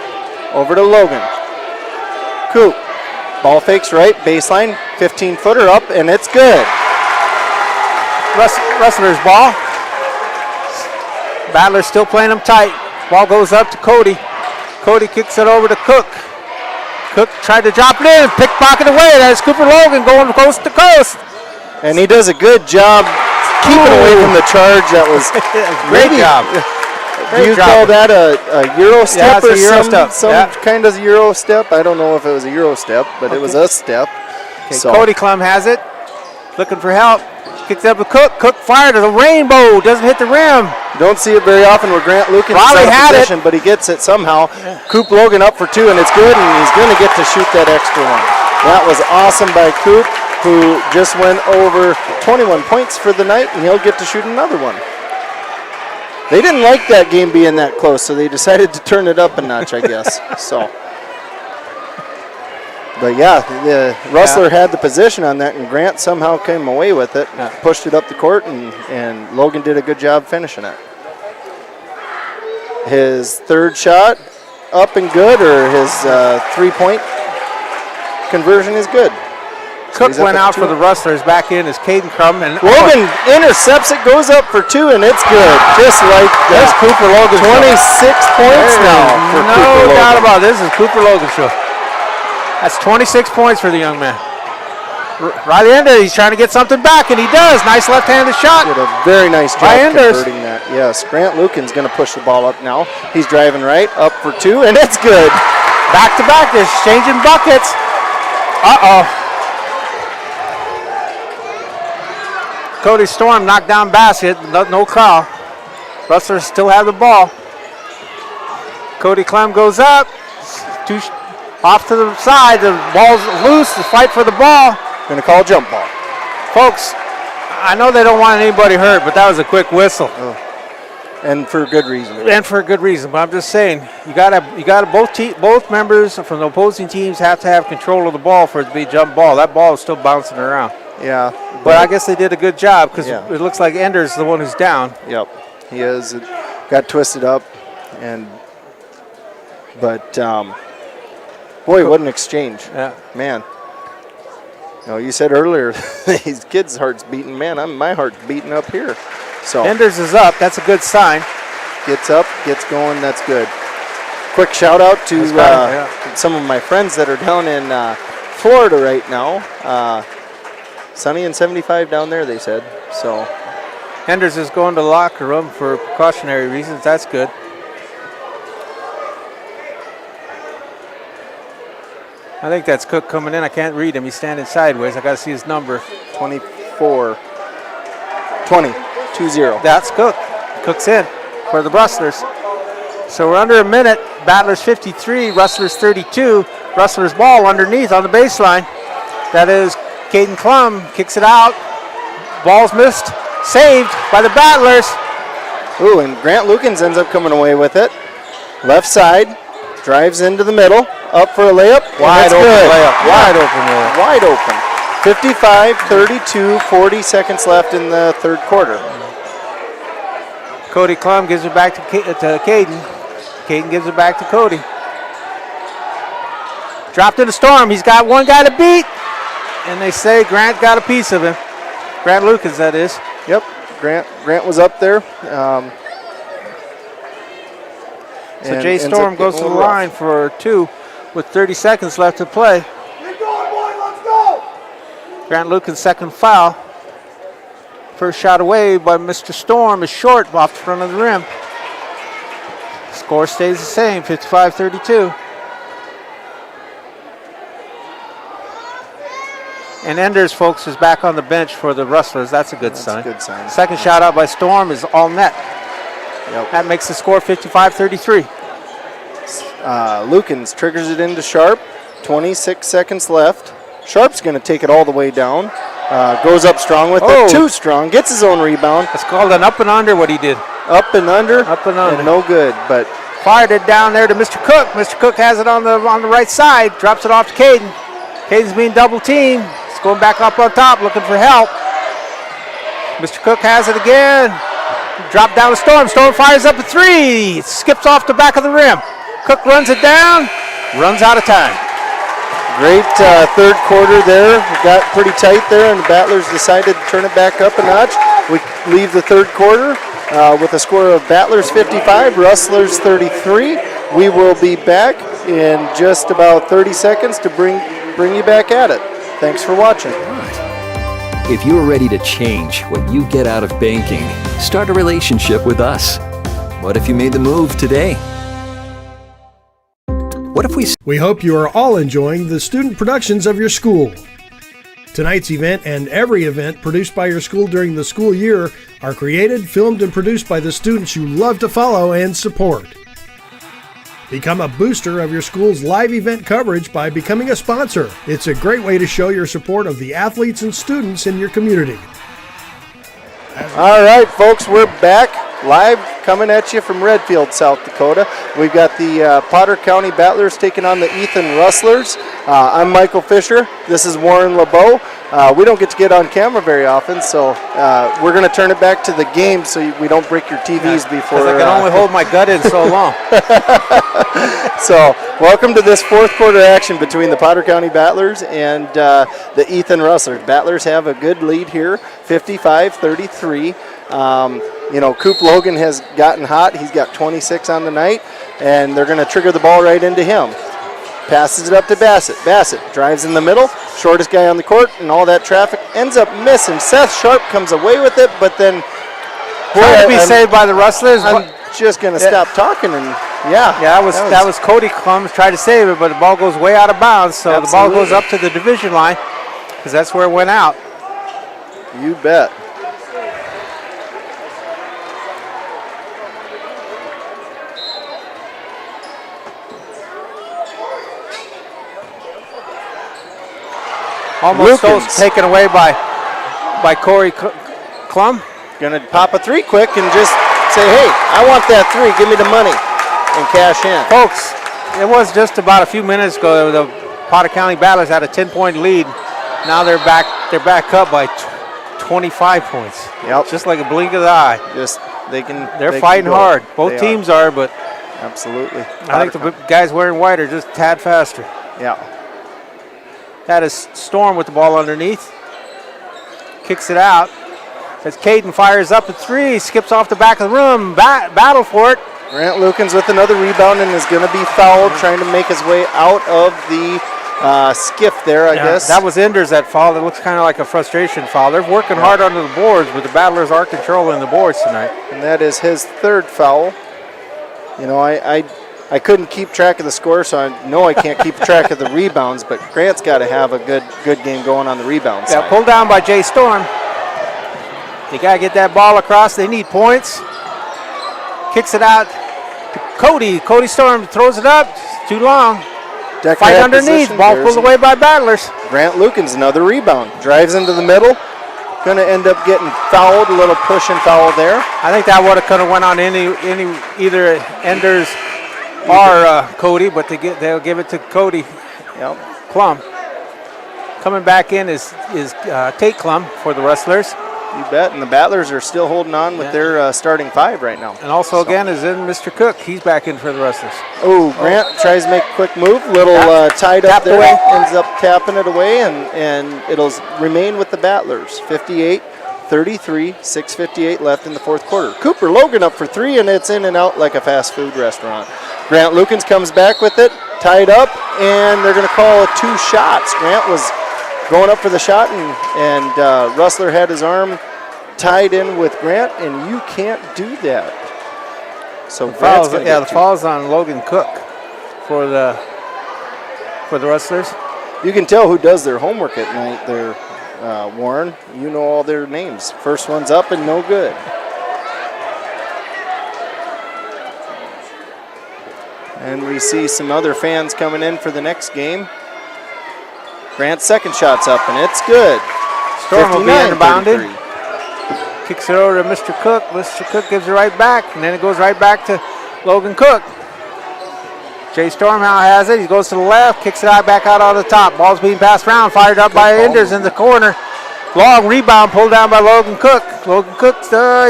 Over to Logan. Coop. Ball fakes right. Baseline. 15-footer up, and it's good. Rustlers ball. Battlers still playing them tight. Ball goes up to Cody. Cody kicks it over to Cook. Cook tried to drop it in, pickpocket away. That's Cooper Logan going coast to coast. And he does a good job keeping away from the charge. That was great job. Do you call that a Euro step or some kind of Euro step? I don't know if it was a Euro step, but it was a step. Okay, so. Cody Klum has it. Looking for help. Kicks up to Cook. Cook fired as a rainbow. Doesn't hit the rim. Don't see it very often where Grant Lukens is out of position, but he gets it somehow. Yeah. Coop Logan up for two, and it's good, and he's going to get to shoot that extra one. That was awesome by Coop, who just went over 21 points for the night, and he'll get to shoot another one. They didn't like that game being that close, so they decided to turn it up a notch, I guess. But yeah, the Rustler had the position on that, and Grant somehow came away with it, pushed it up the court, and Logan did a good job finishing it. His third shot up and good, or his three-point conversion is good. Cook went out for the Rustlers. Back in is Caden Crowman. Logan intercepts it, goes up for two, and it's good. Just like that. Cooper Logan. 26 points now for Cooper Logan. No doubt about it. This is Cooper Logan's show. That's 26 points for the young man. Right at the end, he's trying to get something back, and he does. Nice left-handed shot. Did a very nice job converting that. Yes, Grant Luken's going to push the ball up now. He's driving right, up for two, and it's good. Back-to-back, they're exchanging buckets. Uh-oh. Cody Storm knocked down basket, no call. Rustlers still have the ball. Cody Clem goes up. Off to the side, the ball's loose, to fight for the ball. Going to call a jump ball. Folks, I know they don't want anybody hurt, but that was a quick whistle. And for good reason. And for a good reason, but I'm just saying, you gotta both members from the opposing teams have to have control of the ball for it to be a jump ball. That ball is still bouncing around. Yeah. But I guess they did a good job because it looks like Ender's the one who's down. Yep, he is. It got twisted up, but boy, what an exchange. Yeah. Man. You said earlier, these kids' hearts beating. Man, my heart's beating up here. So Enders is up. That's a good sign. Gets up, gets going. That's good. Quick shout out to some of my friends that are down in Florida right now. Sunny and 75 down there, they said. So Enders is going to the locker room for precautionary reasons. That's good. I think that's Cook coming in. I can't read him. He's standing sideways. I got to see his number. 24. 20. 2-0. That's Cook. Cook's in for the Rustlers. So we're under a minute. Battlers 53, Rustlers 32. Rustlers ball underneath on the baseline. That is Caden Klum. Kicks it out. Ball's missed. Saved by the Battlers. Ooh, and Grant Lukens ends up coming away with it. Left side. Drives into the middle. Up for a layup. Wide open layup. Wide open layup. Wide open. 55-32, 40 seconds left in the third quarter. Cody Klum gives it back to Caden. Caden gives it back to Cody. Dropped in the storm. He's got one guy to beat. And they say Grant got a piece of him. Grant Lukens, that is. Yep. Grant was up there. So Jay Storm goes to the line for two with 30 seconds left to play. Keep going, boy. Let's go. Grant Lukens' second foul. First shot away by Mr. Storm is short off the front of the rim. Score stays the same, 55-32. And Enders, folks, is back on the bench for the Rustlers. That's a good sign. Good sign. Second shot out by Storm is all net. Yep. That makes the score 55-33. Lukens triggers it into Sharp. 26 seconds left. Sharp's going to take it all the way down. Goes up strong with it. Too strong. Gets his own rebound. It's called an up and under what he did. Up and under. Up and under. And no good, but fired it down there to Mr. Cook. Mr. Cook has it on the right side. Drops it off to Caden. Caden's being double teamed. He's going back up on top looking for help. Mr. Cook has it again. Drop down to Storm. Storm fires up a three. Skips off the back of the rim. Cook runs it down. Runs out of time. Great third quarter there. It got pretty tight there, and the Battlers decided to turn it back up a notch. We leave the third quarter with a score of Battlers 55, Rustlers 33. We will be back in just about 30 seconds to bring you back at it. Thanks for watching. If you're ready to change what you get out of banking, start a relationship with us. What if you made the move today? What if we hope you are all enjoying the student productions of your school. Tonight's event and every event produced by your school during the school year are created, filmed, and produced by the students you love to follow and support. Become a booster of your school's live event coverage by becoming a sponsor. It's a great way to show your support of the athletes and students in your community. All right, folks, we're back live coming at you from Redfield, South Dakota. We've got the Potter County Battlers taking on the Ethan Rustlers. I'm Michael Fisher. This is Warren LeBeau. We don't get to get on camera very often, so we're going to turn it back to the game so we don't break your TVs before. Because I can only hold my gut in so long. So, welcome to this fourth quarter action between the Potter County Battlers and the Ethan Rustlers. Battlers have a good lead here, 55-33. You know, Coop Logan has gotten hot. He's got 26 on the night, and they're going to trigger the ball right into him. Passes it up to Bassett. Bassett drives in the middle, shortest guy on the court, and all that traffic ends up missing. Seth Sharp comes away with it, but then trying to be saved by the Rustlers. I'm just going to stop talking and that was Cody Clums tried to save it, but the ball goes way out of bounds, so the ball goes up to the division line because that's where it went out. You bet. Almost taken away by Corey Clum. Gonna pop a three quick and just say, hey, I want that three, give me the money, and cash in. Folks, it was just about a few minutes ago the Potter County Battlers had a 10-point lead. Now they're back up by 25 points. Yep. Just like a blink of the eye. They're fighting hard. Both teams are, but absolutely. I think the guys wearing white are just a tad faster. Yeah. That is Storm with the ball underneath. Kicks it out. As Caden fires up a three, skips off the back of the room. Battle for it. Grant Lukens with another rebound and is going to be fouled, trying to make his way out of the skiff there, I guess. That was Enders that foul. It looks kind of like a frustration foul. They're working hard under the boards, but the Battlers are controlling the boards tonight. And that is his third foul. You know, I couldn't keep track of the score, so I know I can't keep track of the rebounds, but Grant's got to have a good game going on the rebound side. Pulled down by Jay Storm. They got to get that ball across. They need points. Kicks it out to Cody. Cody Storm throws it up. It's too long. Fight underneath. Ball pulled away by Battlers. Grant Lukens, another rebound. Drives into the middle. Going to end up getting fouled. A little push and foul there. I think that would have could have went on either Enders or Cody, but they'll give it to Cody. Yep. Clum. Coming back in is Tate Clum for the Rustlers. You bet, and the Battlers are still holding on with their starting five right now. And also again is in Mr. Cook. He's back in for the Rustlers. Oh, Grant tries to make a quick move. Little tied up there. Away. Ends up tapping it away, and it'll remain with the Battlers. 58-33, 6:58 left in the fourth quarter. Cooper Logan up for three, and it's in and out like a fast food restaurant. Grant Lukens comes back with it, tied up, and they're going to call 2 shots. Grant was going up for the shot, and Rustler had his arm tied in with Grant, and you can't do that. So the foul's on Logan Cook for the Rustlers. You can tell who does their homework at night there, Warren. You know all their names. First one's up and no good. And we see some other fans coming in for the next game. Grant's second shot's up, and it's good. Storm will be inbounded. Kicks it over to Mr. Cook. Mr. Cook gives it right back, and then it goes right back to Logan Cook. Jay Storm now has it. He goes to the left, kicks it out back out on the top. Ball's being passed around, fired up by Enders in the corner. Long rebound pulled down by Logan Cook. Logan Cook,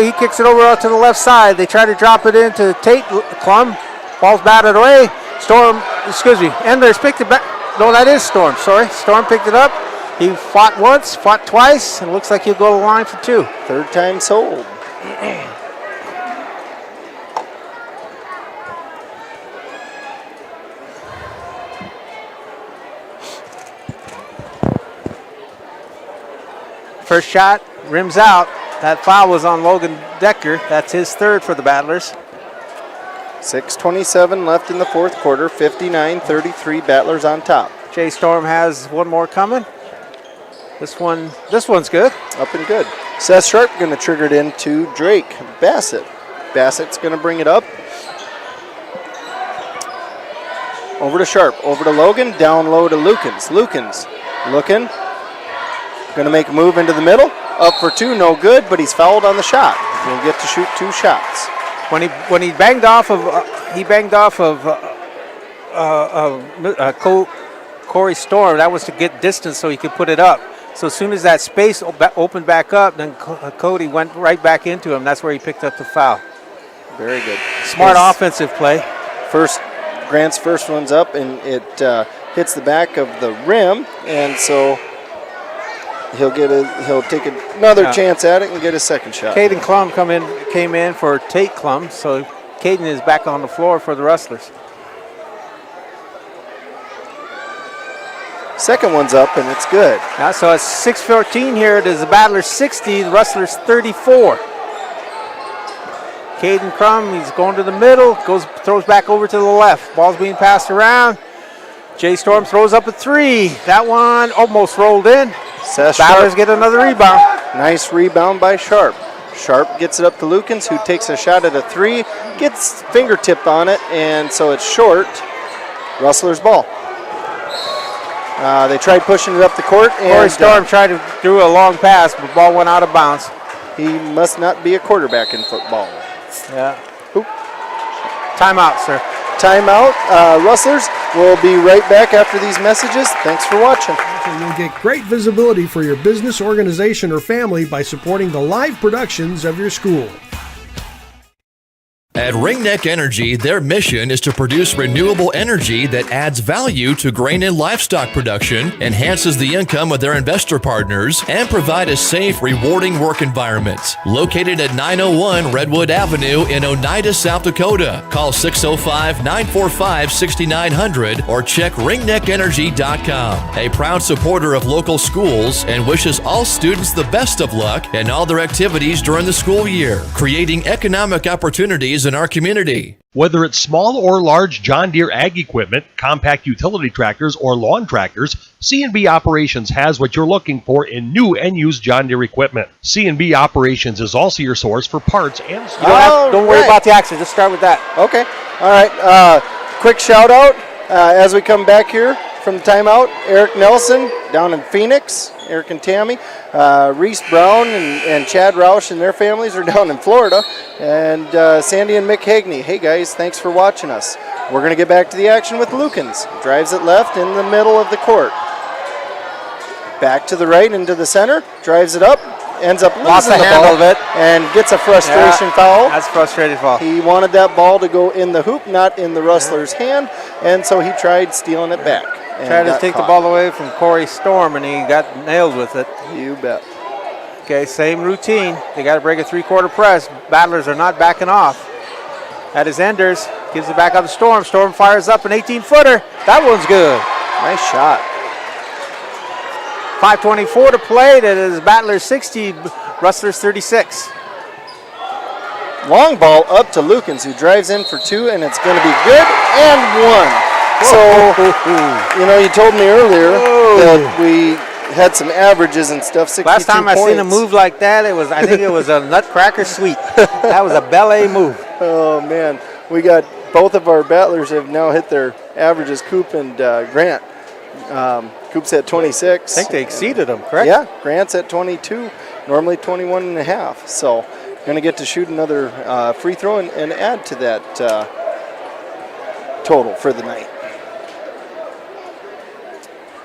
he kicks it over out to the left side. They try to drop it into Tate Klum. Ball's batted away. Enders picked it back. No, that is Storm, sorry. Storm picked it up. He fought once, fought twice, and looks like he'll go to the line for 2. Third time sold. First shot, rims out. That foul was on Logan Decker. That's his third for the Battlers. 6:27 left in the fourth quarter. 59-33, Battlers on top. Jay Storm has one more coming. This one's good. Up and good. Seth Sharp going to trigger it into Drake Bassett. Bassett's going to bring it up. Over to Sharp, over to Logan, down low to Lukens. Lukens looking. Going to make a move into the middle. Up for 2, no good, but he's fouled on the shot. He'll get to shoot 2 shots. When he banged off of Corey Storm, that was to get distance so he could put it up. So as soon as that space opened back up, then Cody went right back into him. That's where he picked up the foul. Very good. Smart offensive play. Grant's first one's up, and it hits the back of the rim, and so he'll take another chance at it and get a second shot. Caden Klum came in for Tate Klum, so Caden is back on the floor for the Rustlers. Second one's up, and it's good. So it's 6:14 here. It is the Battlers 60, the Rustlers 34. Caden Crumb, he's going to the middle, throws back over to the left. Ball's being passed around. Jay Storm throws up a 3. That one almost rolled in. Battlers get another rebound. Nice rebound by Sharp. Sharp gets it up to Lukens, who takes a shot at a 3, gets fingertip on it, and so it's short. Rustlers ball. They tried pushing it up the court. Corey Storm tried to do a long pass, but the ball went out of bounds. He must not be a quarterback in football. Yeah. Oop. Timeout, sir. Timeout. Rustlers, we'll be right back after these messages. Thanks for watching. You'll get great visibility for your business, organization, or family by supporting the live productions of your school. At Ringneck Energy, their mission is to produce renewable energy that adds value to grain and livestock production, enhances the income of their investor partners, and provide a safe, rewarding work environment. Located at 901 Redwood Avenue in Oneida, South Dakota. Call 605-945-6900 or check ringneckenergy.com. A proud supporter of local schools and wishes all students the best of luck in all their activities during the school year, creating economic opportunities in our community. Whether it's small or large John Deere ag equipment, compact utility tractors, or lawn tractors, C&B Operations has what you're looking for in new and used John Deere equipment. C&B Operations is also your source for parts and... Don't worry about the action, just start with that. Okay. All right. Quick shout out as we come back here from the timeout. Eric Nelson down in Phoenix. Eric and Tammy. Reese Brown and Chad Roush and their families are down in Florida. And Sandy and Mick Hagney. Hey guys, thanks for watching us. We're going to get back to the action with Lukens. Drives it left in the middle of the court. Back to the right into the center. Drives it up. Ends up losing the ball and gets a frustration foul. That's a frustrated foul. He wanted that ball to go in the hoop, not in the Rustler's hand, and so he tried stealing it back. Tried to take the ball away from Corey Storm, and he got nailed with it. You bet. Okay, same routine. They got to break a 3-quarter press. Battlers are not backing off. That is Enders. Gives it back up to Storm. Storm fires up an 18-footer. That one's good. Nice shot. 5:24 to play. That is Battlers 60, Rustlers 36. Long ball up to Lukens, who drives in for 2, and it's going to be good and 1. So, you told me earlier that we had some averages and stuff. 62 Last time I seen a move like that, I think it was a Nutcracker Sweep. That was a ballet move. Oh man, we got both of our Battlers have now hit their averages. Coop and Grant Coop's at 26. I think they exceeded him, correct? Yeah, Grant's at 22, normally 21 and a half. So going to get to shoot another free throw and add to that total for the night.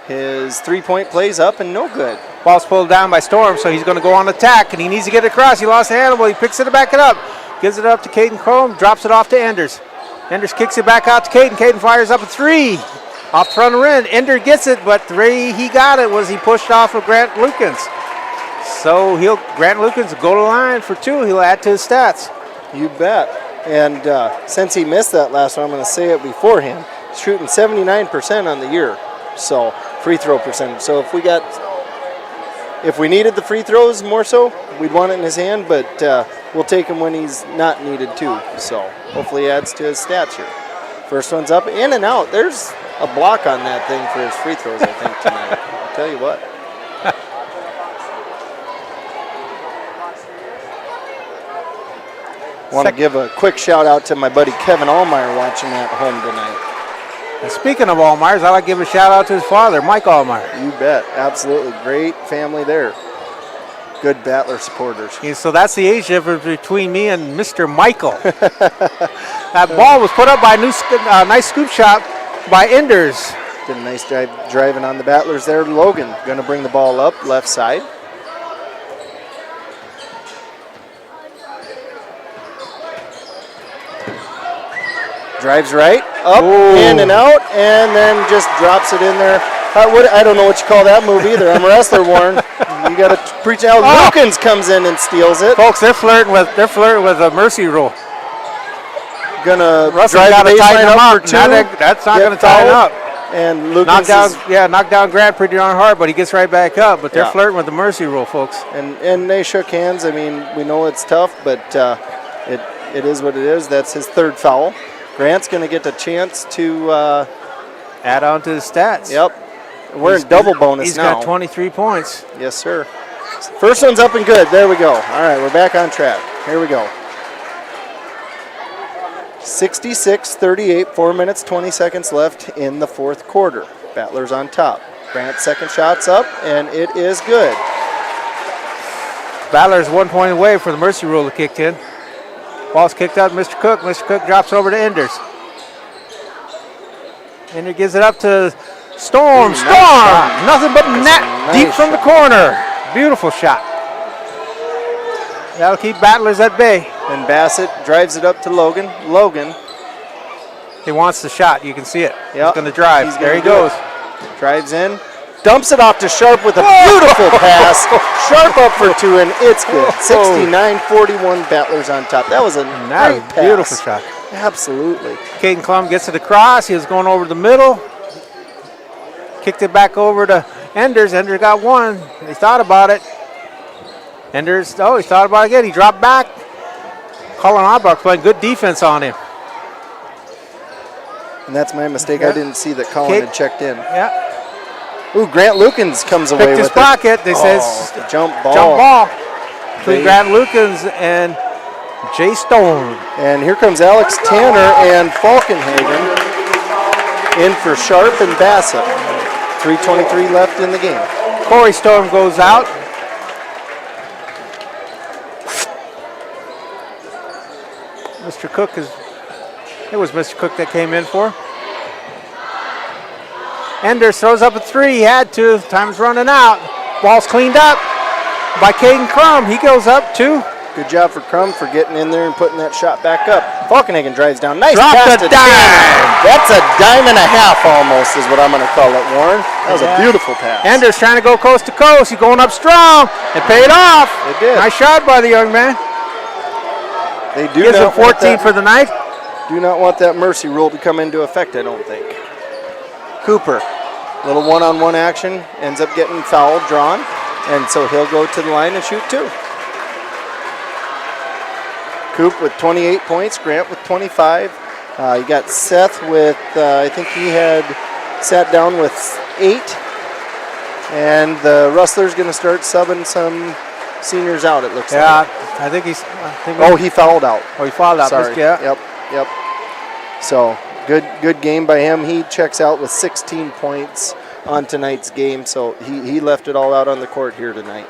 His three-point play's up and no good. Ball's pulled down by Storm, so he's going to go on attack, and he needs to get it across. He lost the handle, he picks it to back it up. Gives it up to Caden Crowman, drops it off to Enders. Enders kicks it back out to Caden. Caden fires up a three. Off the front rim, Ender gets it, but the way he got it was he pushed off of Grant Lukens. So Grant Lukens will go to the line for two. He'll add to his stats. You bet. And since he missed that last one, I'm going to say it beforehand. He's shooting 79% on the year, so free throw percentage. So if we needed the free throws more so, we'd want it in his hand, but we'll take him when he's not needed to. So hopefully he adds to his stats here. First one's up, in and out. There's a block on that thing for his free throws, I think, tonight. I'll tell you what. Want to give a quick shout out to my buddy Kevin Allmeyer watching at home tonight. And speaking of Allmeyers, I'd like to give a shout out to his father, Mike Allmeyer. You bet. Absolutely. Great family there. Good Battler supporters. Yeah, so that's the age difference between me and Mr. Michael. That ball was put up by a nice scoop shot by Enders. Did a nice job driving on the Battlers there. Logan going to bring the ball up left side. Drives right, up, in and out, and then just drops it in there. I don't know what you call that move either. I'm a wrestler, Warren. You got to preach out. Lukens comes in and steals it. Folks, they're flirting with a mercy rule. Gonna Russell drive got to the tighten baseline them up up. for two. That's not going to tighten up. And Lukens knock down Grant pretty darn hard, but he gets right back up. But they're flirting with the mercy rule, folks. And they shook hands. I mean, we know it's tough, but it is what it is. That's his third foul. Grant's going to get the chance to add on to his stats. Yep. We're in double bonus now. He's got 23 points. Yes, sir. First one's up and good. There we go. All right, we're back on track. Here we go. 66-38, 4 minutes, 20 seconds left in the fourth quarter. Battlers on top. Grant's second shot's up, and it is good. Battlers 1 point away for the mercy rule to kick in. Ball's kicked out to Mr. Cook. Mr. Cook drops over to Enders. Ender gives it up to Storm. Nothing but net deep from the corner. Beautiful shot. That'll keep Battlers at bay. And Bassett drives it up to Logan. Logan. He wants the shot. You can see it. Yep. He's going to drive. There he goes. Drives in. Dumps it off to Sharp with a beautiful pass. Sharp up for two, and it's good. 69-41, Battlers on top. That was a great pass. Beautiful shot. Absolutely. Caden Crowman gets it across. He was going over the middle. Kicked it back over to Enders. Enders got one. He thought about it. Enders, he thought about it again. He dropped back. Colin Auerbach playing good defense on him. And that's my mistake. I didn't see that Colin had checked in. Yeah. Ooh, Grant Lukens comes away with his it. pocket. They says jump ball. Jump ball. Between Grant Lukens and Jay Stone. And here comes Alex Tanner and Falkenhagen in for Sharp and Bassett. 3:23 left in the game. Corey Stone goes out. Mr. Cook it was Mr. Cook that came in for. Enders throws up a three. He had to. Time's running out. Ball's cleaned up by Caden Crumb. He goes up two. Good job for Crumb for getting in there and putting that shot back up. Falkenhagen drives down. Nice Dropped pass a to dime. That's a dime and a half almost is what I'm going to call it, Warren. That was a beautiful pass. Enders trying to go coast to coast. He's going up strong. It paid off. It did. Nice shot by the young man. They do Gives him not want 14 for the night. Do not want that mercy rule to come into effect, I don't think. Cooper, little one-on-one action, ends up getting foul drawn, and so he'll go to the line and shoot two. Coop with 28 points, Grant with 25. You got Seth with, I think he had sat down with 8. And the Rustlers going to start subbing some seniors out, it looks like. Yeah, I think he's... he fouled out. Oh, he fouled out. Sorry. Yeah. Yep. So, good game by him. He checks out with 16 points. on tonight's game, so he left it all out on the court here tonight.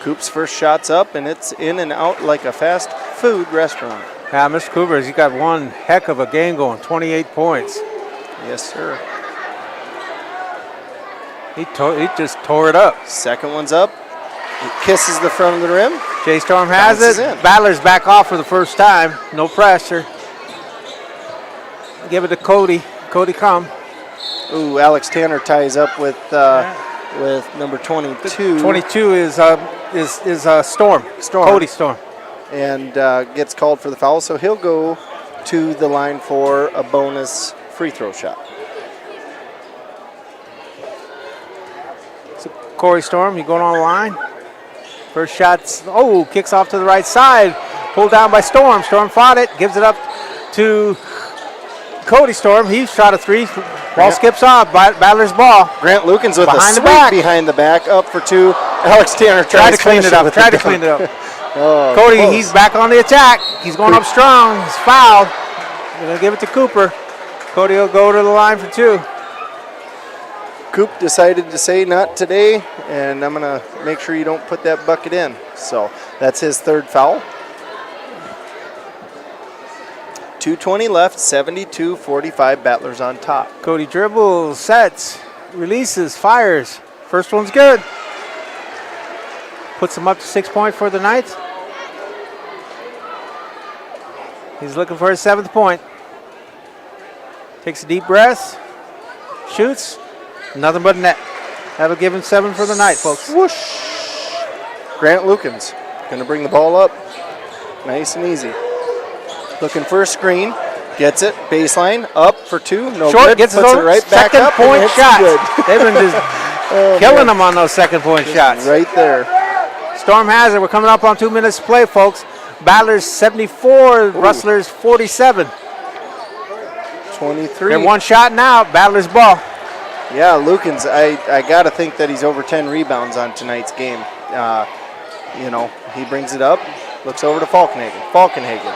Coop's first shot's up, and it's in and out like a fast food restaurant. Yeah, Mr. Cooper's, he got one heck of a game going, 28 points. Yes, sir. He just tore it up. Second one's up. It kisses the front of the rim. Jay Storm has Bounces it. in. Battlers back off for the first time. No pressure. Give it to Cody. Cody come. Ooh, Alex Tanner ties up with number 22. 22 is Storm. Cody Storm. And gets called for the foul, so he'll go to the line for a bonus free throw shot. So Corey Storm, he going on the line. First shot's, kicks off to the right side. Pulled down by Storm. Storm fought it, gives it up to Cody Storm. He shot a three. Ball skips off. Battlers ball. Grant Lukens with behind a the back. Behind the back, up for two. Alex Tanner tried to clean it up. Cody, close. He's back on the attack. He's going up strong. He's fouled. They're going to give it to Cooper. Cody will go to the line for two. Coop decided to say not today, and I'm going to make sure you don't put that bucket in. So that's his third foul. 2:20 left, 72-45, Battlers on top. Cody dribbles, sets, releases, fires. First one's good. Puts him up to 6 points for the night. He's looking for his 7th point. Takes a deep breath, shoots, nothing but net. That'll give him 7 for the night, folks. Whoosh. Grant Lukens going to bring the ball up. Nice and easy. Looking for a screen. Gets it. Baseline. Up for two. No Short good. gets Puts it it right back second up. point and it's shots. good. They've been just killing them on those second point shots. Right there. Storm has it. We're coming up on 2 minutes to play, folks. Battlers 74, Rustlers 47. 23. They're one shot now. Battlers ball. Yeah, Lukens, I got to think that he's over 10 rebounds on tonight's game. He brings it up, looks over to Falkenhagen. Falkenhagen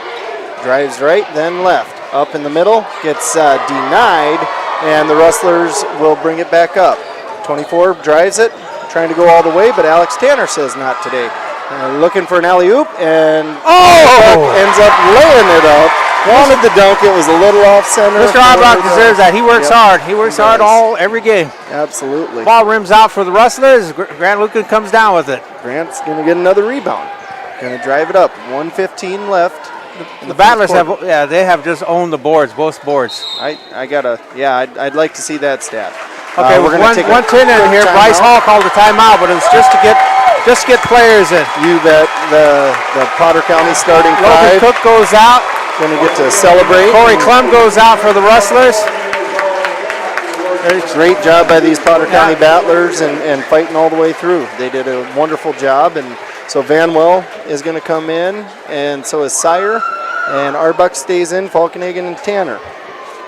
drives right, then left. Up in the middle, gets denied, and the Rustlers will bring it back up. 24 drives it, trying to go all the way, but Alex Tanner says not today. Looking for an alley-oop, and ends up laying it up. Wanted the dunk, it was a little off center. Mr. Arbach deserves that. He works hard. He works hard every game. Absolutely. Ball rims out for the Rustlers. Grant Lucan comes down with it. Grant's going to get another rebound. Going to drive it up. 1:15 left. The Battlers have just owned the boards, both boards. I'd like to see that stat. Okay, we're going to take 1:10 in here. Bryce Hall called the timeout, but it was just to get players in. You bet. The Potter County starting Logan five. Cook goes out. Going to get to celebrate. Corey Clem goes out for the Rustlers. Great job by these Potter County Battlers and fighting all the way through. They did a wonderful job, and so Vanwell is going to come in, and so is Sire, and Arbuck stays in, Falkenhagen and Tanner.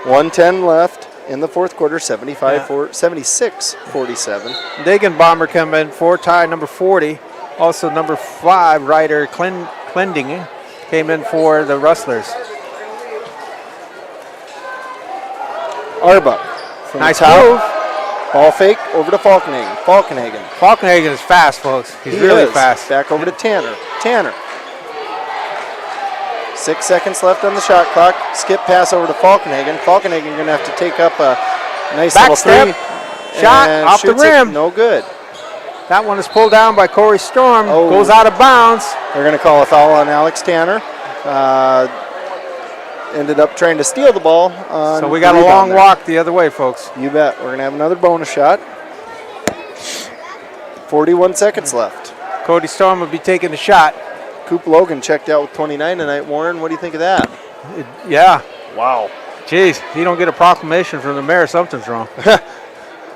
1:10 left in the fourth quarter, 76-47. Dagan Bomber come in for tie number 40. Also number 5, Ryder Klending came in for the Rustlers. Arbuck from nice the top. move. Ball fake over to Falkenhagen. Falkenhagen is fast, folks. He's really fast. Back over to Tanner. 6 seconds left on the shot clock. Skip pass over to Falkenhagen. Falkenhagen going to have to take up a nice Back little step. three. Shot and off the shoots it. rim. No good. That one is pulled down by Corey Storm. Goes out of bounds. They're going to call a foul on Alex Tanner. Ended up trying to steal the ball. So we got a long walk the other way, folks. You bet. We're going to have another bonus shot. 41 seconds left. Cody Storm will be taking the shot. Coop Logan checked out with 29 tonight. Warren, what do you think of that? Yeah. Wow. Jeez, you don't get a proclamation from the mayor, something's wrong.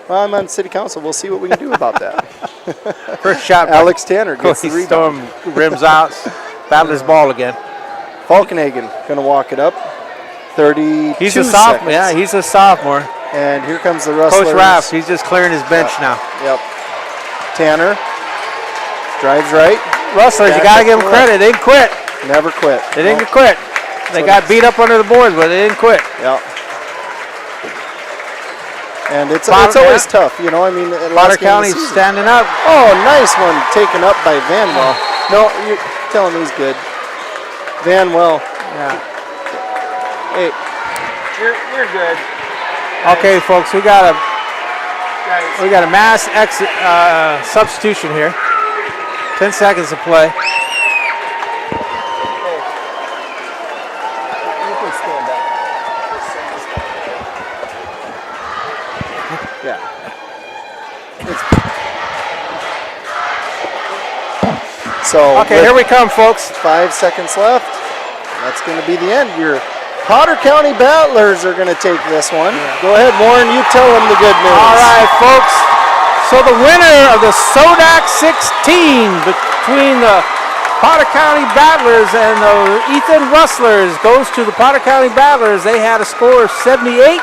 Well, I'm on city council. We'll see what we can do about that. First shot. Alex Tanner gets the rebound. Storm rims out. Battlers ball again. Falkenhagen going to walk it up. 32 He's a sophomore. seconds. Yeah, he's a sophomore. And here comes the Rustlers. Coach Raff, he's just clearing his bench now. Yep. Tanner drives right. Rustlers, you got to give them credit. They didn't quit. Never quit. They didn't quit. They got beat up under the boards, but they didn't quit. Yep. And it's always tough, you know. I mean, Potter County's standing up. Oh, nice one taken up by Vanwell. No, you're telling me he's good. Vanwell. Yeah. Hey, you're good. Okay, folks, we got a mass exit substitution here. 10 seconds to play. You can stand up. Yeah. So okay, here we come, folks. 5 seconds left. That's going to be the end. Your Potter County Battlers are going to take this one. Yeah. Go ahead, Warren. You tell them the good news. All right, folks. So the winner of the SODAK 16 between the Potter County Battlers and the Ethan Rustlers goes to the Potter County Battlers. They had a score of 78,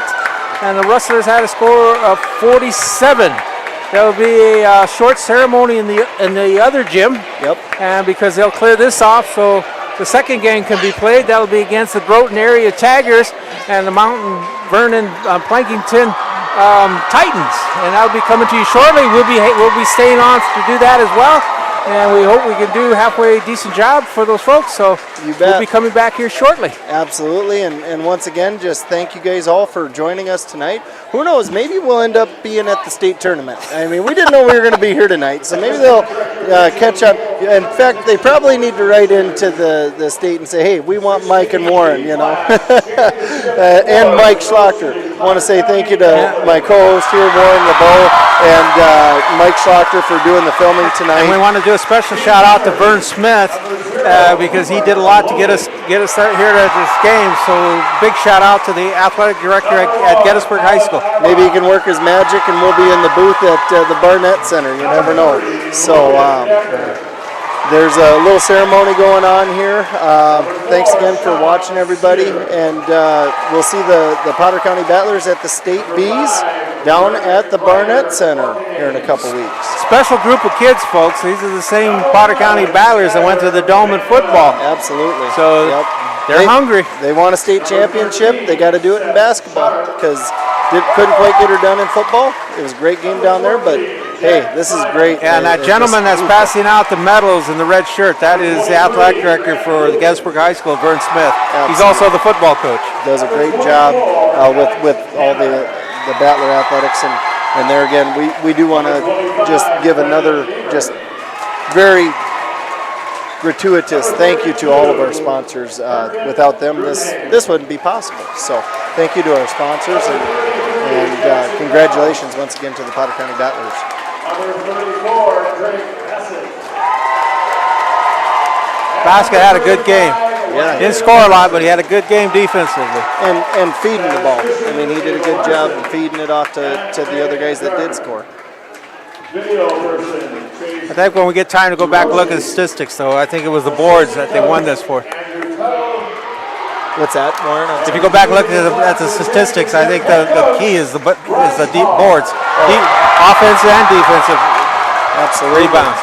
and the Rustlers had a score of 47. There will be a short ceremony in the other gym. Yep. And because they'll clear this off, so the second game can be played. That'll be against the Groton Area Tigers and the Mountain Vernon Plankington Titans, and that'll be coming to you shortly. We'll be staying on to do that as well, and we hope we can do halfway decent job for those folks. So we'll be coming back here shortly. Absolutely, and once again, just thank you guys all for joining us tonight. Who knows? Maybe we'll end up being at the state tournament. I mean, we didn't know we were going to be here tonight, so maybe they'll catch up. In fact, they probably need to write into the state and say, hey, we want Mike and Warren, you know, and Mike Schlachter. I want to say thank you to my co-host here, Warren LeBeau, and Mike Schlachter for doing the filming tonight. And we want to do a special shout out to Vern Smith because he did a lot to get us here at this game. So big shout out to the athletic director at Gettysburg High School. Maybe he can work his magic and we'll be in the booth at the Barnett Center. You never know. So there's a little ceremony going on here. Thanks again for watching, everybody. And we'll see the Potter County Battlers at the State Bees down at the Barnett Center here in a couple weeks. Special group of kids, folks. These are the same Potter County Battlers that went to the Dome in football. Absolutely. So they're hungry. They want a state championship. They got to do it in basketball because couldn't quite get her done in football. It was a great game down there, but hey, this is great. Yeah, and that gentleman that's passing out the medals in the red shirt, that is the athletic director for the Gettysburg High School, Vern Smith. Absolutely. He's also the football coach. Does a great job with all the Battler athletics, and there again, we do want to just give another just very gratuitous thank you to all of our sponsors. Without them, this wouldn't be possible. So thank you to our sponsors, and congratulations once again to the Potter County Battlers. Basket had a good game. Yeah, didn't score a lot, but he had a good game defensively. And feeding the ball. I mean, he did a good job of feeding it off to the other guys that did score. I think when we get time to go back and look at the statistics, though, I think it was the boards that they won this for. What's that, Warren? If you go back and look at the statistics, I think the key is the deep boards, offensive and defensive. Absolutely. Rebounds.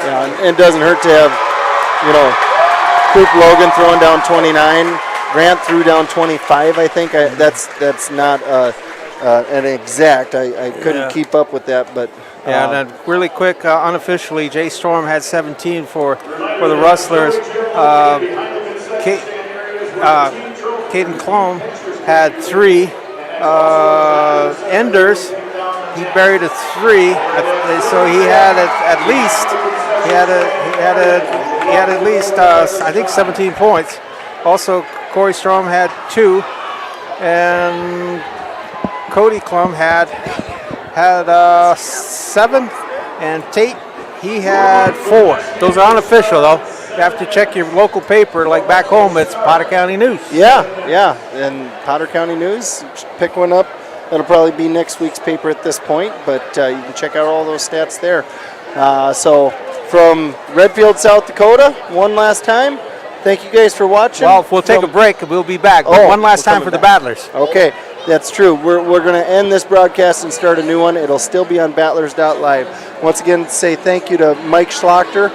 Yeah, and it doesn't hurt to have, you know, Coop Logan throwing down 29. Grant threw down 25. I think that's not an exact. I couldn't keep up with that, but. Yeah, and then really quick, unofficially, Jay Storm had 17 for the Rustlers. Caden Crowman had 3. Enders, he buried a 3, so he had at least I think 17 points. Also, Corey Strom had 2, and Cody Klum had 7, and Tate, he had 4. Those are unofficial, though. You have to check your local paper, like back home, it's Potter County News. Yeah, and Potter County News, pick one up. That'll probably be next week's paper at this point, but you can check out all those stats there. So from Redfield, South Dakota, one last time, thank you guys for watching. Well, we'll take a break and we'll be back. One last time for the Battlers. Okay, that's true. We're going to end this broadcast and start a new one. It'll still be on Battlers.Live. Once again, say thank you to Mike Schlachter,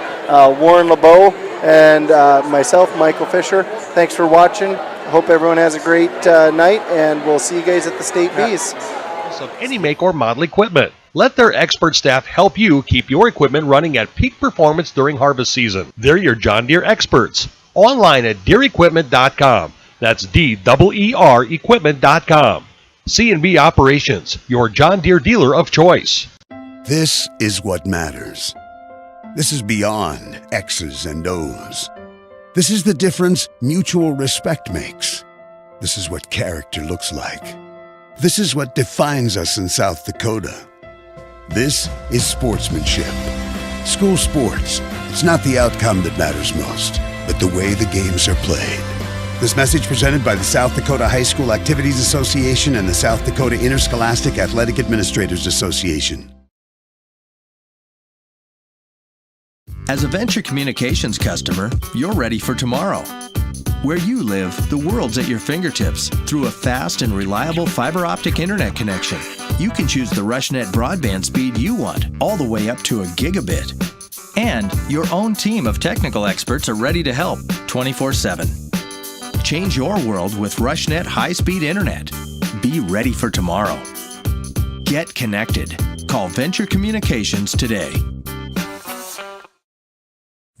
Warren LeBeau, and myself, Michael Fisher. Thanks for watching. hope everyone has a great night, and we'll see you guys at the State Bees. Of any make or model equipment. Let their expert staff help you keep your equipment running at peak performance during harvest season. They're your John Deere experts. Online at DeereEquipment.com. That's DEER equipment.com. C&B Operations, your John Deere dealer of choice. This is what matters. This is beyond X's and O's. This is the difference mutual respect makes. This is what character looks like. This is what defines us in South Dakota. This is sportsmanship. School sports, it's not the outcome that matters most, but the way the games are played. This message presented by the South Dakota High School Activities Association and the South Dakota Interscholastic Athletic Administrators Association. As a Venture Communications customer, you're ready for tomorrow. Where you live, the world's at your fingertips through a fast and reliable fiber optic internet connection. You can choose the RushNet broadband speed you want, all the way up to a gigabit. And your own team of technical experts are ready to help 24/7. Change your world with RushNet high-speed internet. Be ready for tomorrow. Get connected. Call Venture Communications today.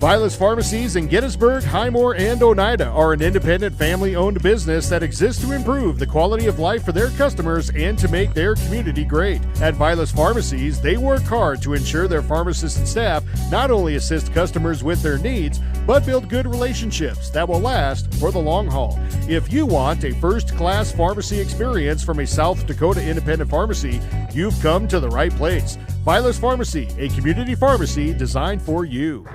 Vilas Pharmacies in Gettysburg, Highmore, and Oneida are an independent family-owned business that exists to improve the quality of life for their customers and to make their community great. At Vilas Pharmacies, they work hard to ensure their pharmacists and staff not only assist customers with their needs, but build good relationships that will last for the long haul. If you want a first-class pharmacy experience from a South Dakota independent pharmacy, you've come to the right place. Vilas Pharmacy, a community pharmacy designed for you.